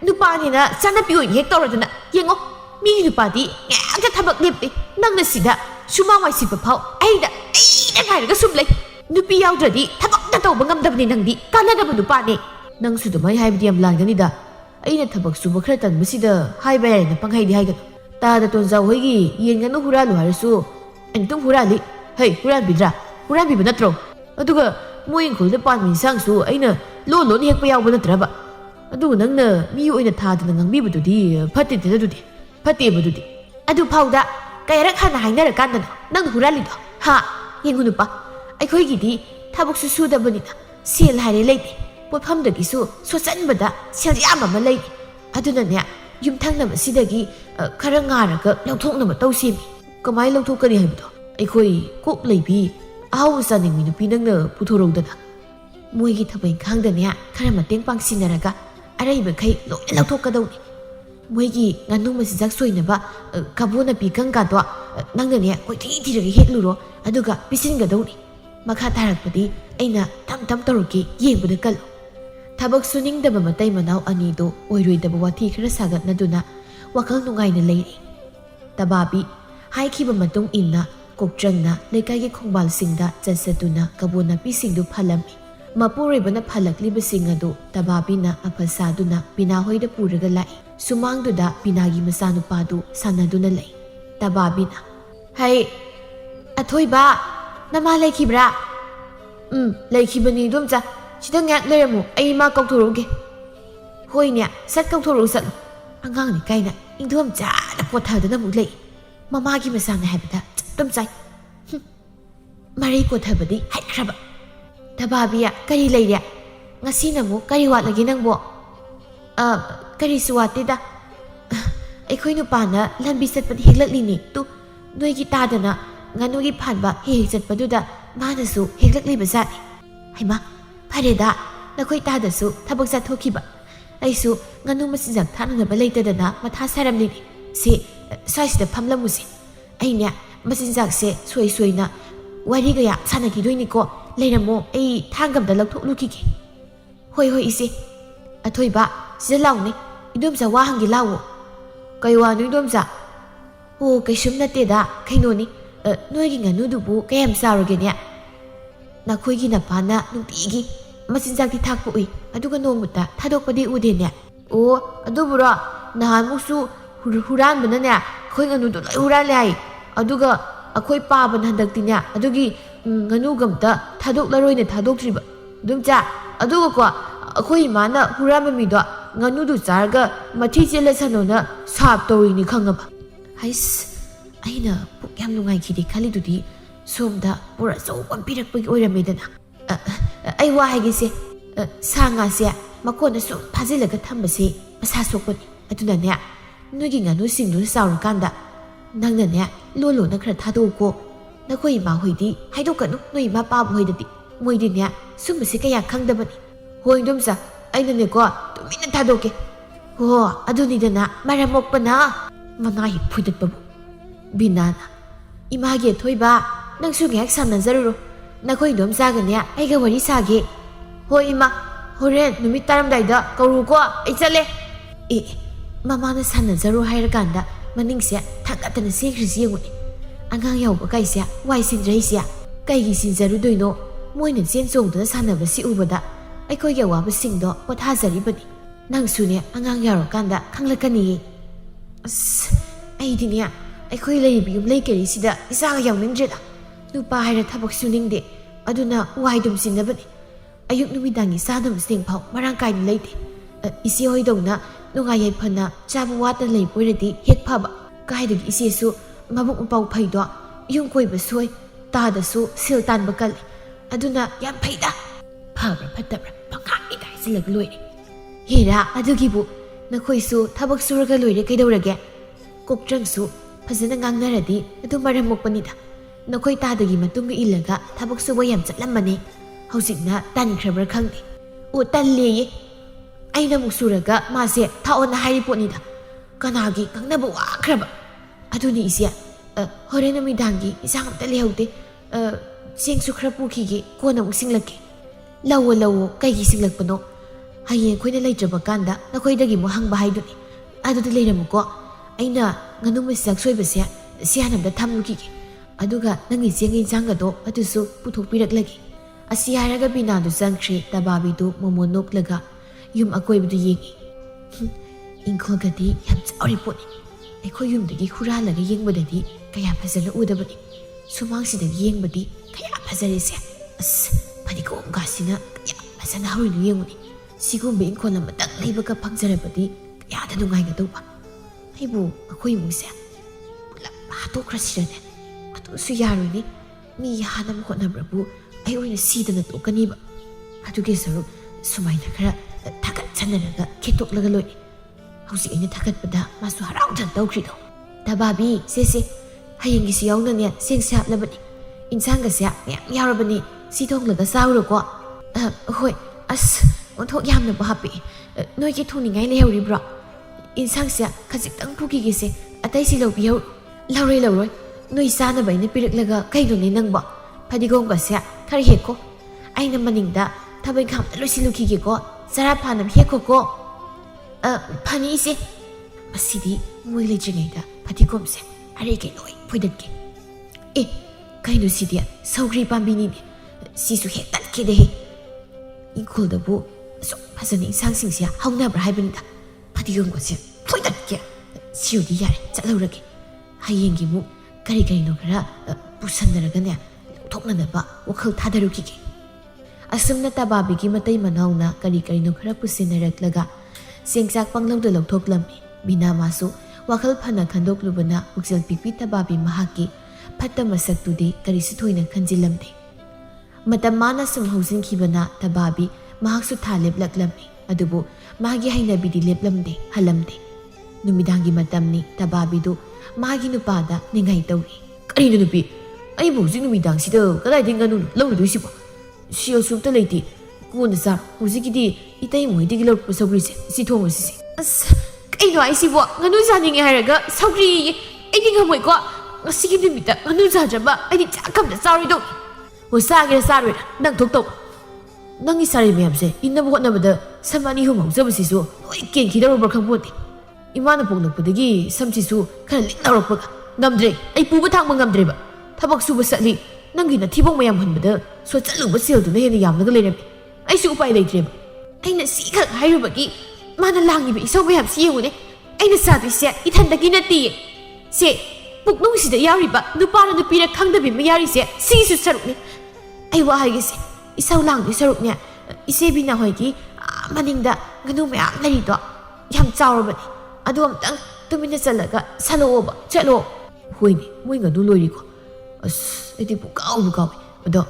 [SPEAKER 1] ꯅꯨꯄꯥꯅꯤꯅ ꯆꯠꯅꯄꯤ ꯑꯣꯏꯅ ꯍꯦꯛ ꯇꯧꯔꯗꯅ ꯌꯦꯡꯉꯣ ꯃꯤꯒꯤ ꯅꯨꯄꯥꯗꯤ ꯉꯥꯛꯇ ꯊꯕꯛ ꯂꯦꯞꯇꯦ ꯅꯪꯅ ꯁꯤꯗ ꯁꯨꯃꯥꯡ ꯋꯥꯏ ꯁꯤꯠꯄ ꯐꯥꯎ ꯑꯩꯅ ꯉꯥꯏꯔꯒ ꯁꯨꯝ ꯂꯩ ꯅꯨꯄꯤ ꯌꯥꯎꯗ꯭ꯔꯗꯤ ꯊꯕꯛꯇ ꯇꯧꯕ ꯉꯝꯗꯕꯅꯤ ꯅꯪꯗꯤ ꯀꯥꯟꯅꯗꯕ ꯅꯨꯄꯥꯅꯦ ꯅꯪꯁꯨ ꯑꯗꯨꯃꯥꯏ ꯍꯥꯏꯕꯗꯤ ꯌꯥꯝ ꯂꯥꯟꯒꯅꯤꯗ ꯑꯩꯅ ꯊꯕꯛ ꯁꯨꯕ ꯈꯔ ꯇꯟꯕꯁꯤꯗ ꯍꯥꯏꯕ ꯌꯥꯏꯅ ꯄꯪꯍꯩꯗꯤ ꯍꯥꯏꯒꯅꯨ ꯇꯥꯗ ꯇꯣꯟꯖꯥꯎ ꯍꯣꯏꯒꯤ ꯌꯦꯟ ꯉꯥꯅꯨ ꯍꯨꯔꯥꯜꯂꯨ ꯍꯥꯏꯔꯁꯨ ꯑꯩꯅ ꯑꯗꯨꯝ ꯍꯨꯔꯥꯜꯂꯤ ꯍꯩ ꯍꯨꯔꯥꯟꯕꯤꯗ꯭ꯔꯥ ꯍꯨꯔꯥꯟꯕꯤꯕ ꯅꯠꯇ꯭ꯔꯣ ꯑꯗꯨꯒ ꯃꯣꯏ ꯏꯪꯈꯣꯜꯗ ꯄꯥꯟꯕ ꯏꯟꯁꯥꯡꯁꯨ ꯑꯩꯅ ꯂꯣꯟ ꯍꯦꯛꯄ ꯌꯥꯎꯕ ꯅꯠꯇ꯭ꯔꯕ ꯑꯗꯨꯒ ꯅꯪꯅ ꯃꯤ ꯑꯣꯏꯅ ꯊꯥꯗꯅ ꯉꯥꯡꯕꯤꯕꯗꯨꯗꯤ ꯐꯠꯇꯦꯗꯅ ꯑꯗꯨꯗꯤ ꯐꯠꯇꯦꯕꯗꯨꯗꯤ ꯑꯗꯨ ꯐꯥꯎꯗ ꯀꯌꯥꯔꯛ ꯍꯥꯟꯅ ꯍꯥꯏꯅꯔꯀꯥꯟꯗꯅꯣ ꯅꯪ ꯍꯨꯔꯥꯜꯂꯤꯗꯣ ꯍꯥ ꯌꯦꯡꯉꯨ ꯅꯨꯄꯥ ꯑꯩꯈꯣꯏꯒꯤꯗꯤ ꯊꯕꯛꯁꯨ ꯁꯨꯗꯕꯅꯤꯅ ꯁꯦꯜ ꯍꯥꯏꯔꯦ ꯂꯩꯇꯦ ꯄꯣꯠꯐꯝꯗꯒꯤꯁꯨ ꯁꯣꯠꯆꯟꯕꯗ ꯁꯦꯜ ꯌꯥꯝ ꯑꯃ ꯂꯩꯔꯤ ꯑꯗꯨꯅꯅꯦ ꯌꯨꯝꯊꯪꯅꯕꯁꯤꯗꯒꯤ ꯈꯔ ꯉꯥꯔꯒ ꯂꯧꯊꯣꯛꯅꯕ ꯇꯧꯁꯦꯃꯤ ꯀꯃꯥꯏꯅ ꯂꯧꯊꯣꯛꯀꯅꯤ ꯍꯥꯏꯕꯗꯣ ꯑꯩꯈꯣꯏ ꯀꯣꯛ ꯂꯩꯕꯤ ꯑꯍꯥꯎꯕ ꯆꯥꯅꯤꯡꯕꯤ ꯅꯨꯄꯤ ꯅꯪꯅ ꯄꯨꯊꯣꯔꯧꯗꯅ ꯃꯣꯏꯒꯤ ꯊꯕꯛ ꯏꯪꯈꯥꯡꯗꯅꯦ ꯈꯔ ꯃꯇꯦꯡ ꯄꯥꯡꯁꯤꯟꯅꯔꯒ ꯑꯔꯩꯕꯈꯩ ꯂꯣꯏꯅ ꯂꯧꯊꯣꯛꯀꯗꯧꯅꯤ ꯃꯣꯏꯒꯤ ꯉꯥꯅꯨ ꯃꯆꯤꯟꯖꯥꯛ ꯁꯣꯏꯅꯕ ꯀꯕꯣ ꯅꯥꯄꯤ ꯀꯪꯀꯥꯗꯣ ꯅꯪꯅꯅꯦ ꯀꯣꯏꯊꯤ ꯊꯤꯔꯒ ꯍꯦꯛꯂꯨꯔꯣ ꯑꯗꯨꯒ ꯄꯤꯁꯤꯟꯒꯗꯧꯅꯤ ꯃꯈꯥ ꯇꯥꯔꯛꯄꯗꯤ ꯑꯩꯅ ꯇꯝ ꯇꯧꯔꯛꯀꯦ ꯌꯦꯡꯕꯗ ꯀꯜꯂꯨ ꯊꯕꯛ ꯁꯨꯅꯤꯡꯗꯕ ꯃꯇꯩ ꯃꯅꯥꯎ ꯑꯅꯤꯗꯣ ꯑꯣꯏꯔꯣꯏꯗꯕ ꯋꯥꯊꯤ ꯈꯔ ꯁꯥꯒꯠꯅꯗꯨꯅ ꯋꯥꯈꯜ ꯅꯨꯡꯉꯥꯏꯅ ꯂꯩꯔꯤ ꯇꯕꯥꯕꯤ ꯍꯥꯏꯈꯤꯕ ꯃꯇꯨꯡ ꯏꯟꯅ ꯀꯣꯛꯇ꯭ꯔꯪꯅ ꯂꯩꯀꯥꯏꯒꯤ ꯈꯣꯡꯕꯥꯜꯁꯤꯡꯗ ꯆꯠꯆꯗꯨꯅ ꯀꯕꯣ ꯅꯥꯄꯤꯁꯤꯡꯗꯨ ꯐꯜꯂꯝꯃꯤ ꯃꯄꯨꯔꯣꯏꯕꯅ ꯐꯜꯂꯛꯂꯤꯕꯁꯤꯡ ꯑꯗꯨ ꯇꯕꯥꯕꯤꯅ ꯑꯐ ꯁꯥꯗꯨꯅ ꯕꯤꯅꯥ ꯍꯣꯏꯗ ꯄꯨꯔꯒ ꯂꯥꯛꯏ ꯁꯨꯃꯥꯡꯗꯨꯗ ꯕꯤꯅꯥꯒꯤ ꯃꯆꯥꯅꯨꯄꯥꯗꯨ ꯁꯥꯟꯅꯗꯨꯅ ꯂꯩ ꯇꯕꯥꯕꯤꯅ ꯍꯩ ꯑꯊꯣꯏꯕ ꯅꯃꯥ ꯂꯩꯈꯤꯕ꯭ꯔꯥ ꯂꯩꯈꯤꯕꯅꯤ ꯏꯗꯣꯝꯆꯥ ꯁꯤꯗ ꯉꯥꯛ ꯂꯩꯔꯝꯃꯨ ꯑꯩ ꯏꯃꯥ ꯀꯧꯊꯣꯔꯛꯎꯒꯦ ꯍꯣꯏꯅꯦ ꯁꯠ ꯀꯧꯊꯣꯔꯛꯎ ꯆꯠꯂꯨ ꯑꯉꯥꯡꯅꯤ ꯀꯥꯏꯅ ꯏꯪꯗꯣꯝꯆꯥꯅ ꯀꯣꯠꯊꯗꯅ ꯑꯃꯨꯛ ꯂꯩ ꯃꯃꯥꯒꯤ ꯃꯆꯥꯅ ꯍꯥꯏꯕꯗ ꯆꯠꯇꯨꯝ ꯆꯥꯏ ꯃꯔꯩ ꯀꯣꯠꯊꯕꯗꯤ ꯍꯩꯈ꯭ꯔꯕ ꯇꯕꯥꯕꯤꯌꯥ ꯀꯔꯤ ꯂꯩꯔꯦ ꯉꯁꯤꯅ ꯑꯃꯨꯛ ꯀꯔꯤ ꯋꯥꯠꯂꯒꯦ ꯅꯪꯕꯣ ꯀꯔꯤꯁꯨ ꯋꯥꯠꯇꯦꯗ ꯑꯩꯈꯣꯏ ꯅꯨꯄꯥꯅ ꯂꯝꯕꯤ ꯆꯠꯄꯗ ꯍꯦꯛꯂꯛꯂꯤꯅꯤ ꯇꯨ ꯅꯣꯏꯒꯤ ꯇꯥꯗꯅ ꯉꯥꯅꯨꯒꯤ ꯐꯥꯟꯕ ꯍꯦꯛ ꯆꯠꯄꯗꯨꯗ ꯃꯥꯅꯁꯨ ꯍꯦꯛꯂꯛꯂꯤꯕ ꯖꯥꯠꯅꯤ ꯍꯩꯃꯥ ꯐꯔꯦꯗ ꯅꯈꯣꯏ ꯇꯥꯗꯁꯨ ꯊꯕꯛ ꯆꯠꯊꯣꯛꯈꯤꯕ ꯑꯩꯁꯨ ꯉꯥꯅꯨ ꯃꯆꯤꯟꯖꯥꯛ ꯊꯥꯅꯅꯕ ꯂꯩꯇꯗꯅ ꯃꯊꯥ ꯁꯥꯔꯝꯂꯤꯅꯤ ꯁꯤ ꯁ꯭ꯋꯥꯏꯁꯤꯗ ꯐꯝꯂꯝꯃꯨꯁꯦ ꯑꯩꯅꯦ ꯃꯆꯤꯟꯖꯥꯛꯁꯦ ꯁꯣꯏꯅ ꯋꯥꯔꯤꯒ ꯌꯥꯝ ꯁꯥꯟꯅꯈꯤꯗꯣꯏꯅꯤꯀꯣ ꯂꯩꯔꯝꯃꯣ ꯑꯩ ꯊꯥꯡꯒꯝꯗ ꯂꯧꯊꯣꯛꯂꯨꯈꯤꯒꯦ ꯍꯣꯏ ꯏꯆꯦ ꯑꯊꯣꯏꯕ ꯁꯤꯗ ꯂꯥꯎꯅꯦ ꯏꯗꯣꯝꯆꯥ ꯋꯥ ꯍꯪꯒꯦ ꯂꯥꯛꯑꯣ ꯀꯩ ꯋꯥꯅꯣ ꯏꯗꯣꯝꯆꯥ ꯑꯣ ꯀꯩꯁꯨꯝ ꯅꯠꯇꯦꯗ ꯀꯩꯅꯣꯅꯤ ꯅꯣꯏꯒꯤ ꯉꯥꯅꯨꯗꯨꯕꯨ ꯀꯌꯥꯝ ꯆꯥꯎꯔꯒꯦꯅꯦ ꯅꯈꯣꯏꯒꯤ ꯅꯄꯥꯅ ꯅꯨꯡꯇꯤꯒꯤ ꯃꯆꯤꯟꯖꯥꯛꯇꯤ ꯊꯥꯛꯄ ꯎꯏ ꯑꯗꯨꯒ ꯅꯣꯡꯃꯇ ꯊꯥꯗꯣꯛꯄꯗꯤ ꯎꯗꯦꯅꯦ ꯑꯣ ꯑꯗꯨꯕꯨꯔꯣ ꯅꯍꯥꯟꯃꯨꯛꯁꯨ ꯍꯨꯔꯥꯟꯕꯅꯅꯦ ꯑꯩꯈꯣই ꯉꯥꯅꯨꯗꯣ ꯂꯣꯏ ꯍꯨꯔꯥꯜꯂꯦ ꯍꯥꯏ ꯑꯗꯨꯒ ꯑꯩꯈꯣꯏ ꯄꯥꯕꯅ ꯍꯟꯗꯛꯇꯤꯅꯦ ꯑꯗꯨꯒꯤ ꯉꯥꯅꯨꯒꯝꯇ ꯊꯥꯗꯣꯛꯂꯔꯣꯏꯅ ꯊꯥꯗꯣꯛꯇ꯭ꯔꯤꯕ ꯑꯗꯨꯝꯆꯥ ꯑꯗꯨꯒꯀꯣ ꯑꯩꯈꯣꯏ ꯏꯃꯥꯅ ꯍꯨꯔꯥꯟꯕ ꯃꯤꯗꯣ ꯉꯥꯅꯨꯗꯨ ꯆꯥꯔꯒ ꯃꯊꯤ ꯆꯦꯜꯂꯁꯅꯣꯅ ꯁꯥꯞ ꯇꯧꯔꯤꯅꯤ ꯈꯪꯉꯕ ꯍꯩꯁ ꯑꯩꯅ ꯄꯨꯛ ꯌꯥꯝ ꯅꯨꯡꯉꯥꯏꯈꯤꯗꯦ ꯈꯜꯂꯤꯗꯨꯗꯤ ꯁꯣꯝꯗ ꯄꯣꯔ ꯑꯆꯧꯕ ꯑꯃ ꯄꯤꯔꯛꯄꯒꯤ ꯑꯣꯏꯔꯝꯃꯦꯗꯅ ꯑꯩ ꯋꯥ ꯍꯥꯏꯒꯦꯁꯦ ꯁꯥ ꯉꯥꯁꯦ ꯃꯀꯣꯟꯗ ꯁꯨꯝ ꯐꯥꯖꯤꯜꯂꯒ ꯊꯝꯕꯁꯦ ꯃꯁꯥ ꯁꯣꯛꯄꯅꯤ ꯑꯗꯨꯅꯅꯦ ꯅꯣꯏꯒꯤ ꯉꯥꯅꯨꯁꯤꯡꯗꯨ ꯆꯥꯎꯔꯀꯥꯟꯗ ꯅꯪꯅꯅꯦ ꯂꯣꯟꯅ ꯈꯔ ꯊꯥꯗꯣꯛꯎꯀꯣ Nakhoi ima hoidi haidokanu noi ima pa hoidati moidi nya sumbasi kaya khangdabani hoi domsa aina ne ko tumina thadoke ho aduni dana maramokpana manai phudat babu binana ima ge thoiba nangsu ngek samna zaruro nakhoi domsa ga nya aiga wari sage hoi ima horen numit taram daida kauru ko ai chale mama na sanna zaru hair kanda maningsya thagatana sekrisi yenguni angang yauba kaisya wai sindraisya kaigi sinjaru doino moina chen chongduna sanaba si ubada aikoi ga waba singdo pothajari bani nangsune angang yaro kanda khanglakani as aidinya aikoi leibi yum leikeri sida isaga yawningdreda nupa haira thabak suningde aduna wai dum sinabani ayuk numidangi sadam singphau marang kai leite isi hoidona nungai yai phana chabu wata lei poiradi hek phaba kaidagi isi su mabuk pau phaido yung koi ba soi ta da su sil tan bakal aduna yam phaida phabra phatabra pangha ida silag loi hera adugi bu nakhoi su thabak suraga loire kaidorage koktrang su phajana ngangnaradi adu maram mokpanida nakhoi ta dagi matung ilaga thabak su bayam chatlamani hausikna tan khrabra khangni o talle aina musuraga mase thaona hairi ponida kanagi kangnaba wakraba aduni isia horena midangi isang amta lehaude singsu khra pukhige kona musinglake lawo kaigi singlakpano haye khoina leitraba kanda nakoidagi mo hangba haiduni aduda leiramuko aina nganu masak soibase sianamda thamukige aduga nangi jengi jangado adusu puthokpiraklagi asi haraga binadu jangkhri tababidu momonoklaga yum akoibdu yengi ingkhogadi yam chauri poni akhoi yumdagi huralaga yengbadadi kaya phajana udabani sumangsidagi yengbadi kaya phajarese as phadiko gasina kaya phajana hawinu yenguni sigumbe ingkhona matak leibaga phangjarabadi kaya da nungai ga doba aibu akhoi mungse pula hatokrasirane atu su yaruni mi hanam khonabrabu ai oina sidana tokaniba aduge saru sumaina khara thakat chanaraga khetoklaga loi hausi ina thakat pada masu harau than tawkhrido tababi se hayengi si yauna ne seng sap labani insang ga sia yam yarabani si thonglaga sauro ko hoi as onthok yamna ba hapi noi ki thuni ngai lehuri bro insang sia khajik tang phuki gi se atai si lobi hau lauroi noi sana baina piraklaga kaino ne nangba phadigom ga sia khari heko aina maningda thabai kham loisiluki gi ko Zara panam heko ko pani isi asidi moi lejingaida patikom se are ke loi phoidat ke kaino sidia saugri pambini ne sisu hek tat ke de inkol da bu so phasani sang sing sia hauna bra haibinda patikom ko se phoidat ke siudi yare chalurage hayengi mu kari no kara pusandaraga ne thokna ba wakhal thadaruki ke asumna tababigi matai manauna kari no khara pusinaraklaga sengsak panglauda lauthoklammi bina masu wakhal phana khandoklubana uksel pikpi tababi mahaki phatta masaktudi kari sithoina khanjilamde matam mana sum hausin khibana tababi mahaksu thalep laklammi adubu magi haina bidi leplamde halamde numidangi matamni tababidu magi nupada ningai tawri kari nupi ai bu jing numidang sida kadai dinganu lawdu sibo siyo sumta leiti kuna sa huzikidi itai moidigi lor pusogrise si thongsi as kaino ai sibo nganu janinge haraga sogri aidi ngamoi ko ngasigi nimita nganu jajaba aidi chakamda sauri do ho sage sarwe nang thok tok nangi sari myamse innabu hotnabada samani humau jabasisu oi ken khidaro barkhangpoti imana pongnakpudagi samsisu khara linnaroppaga ngamdre ai puba thangma ngamdreba thabak suba satli nangina thibong mayam hanbada so chaluba selduna hena yamnaga leirami aisu upai leitreba aina si khak hairubagi mana langiba isau mayam si yengune aina sadise ithandagi nati se puknung sida yariba nupara nupira khangdabi mayari se sisu sarukne ai wa haigese isau langdi sarukne ise bina hoigi maningda nganu mayam larido yam chawrabani adu amtang tumina chalaga saloba chalo hoini moi nganu loiriko as edi bukau ado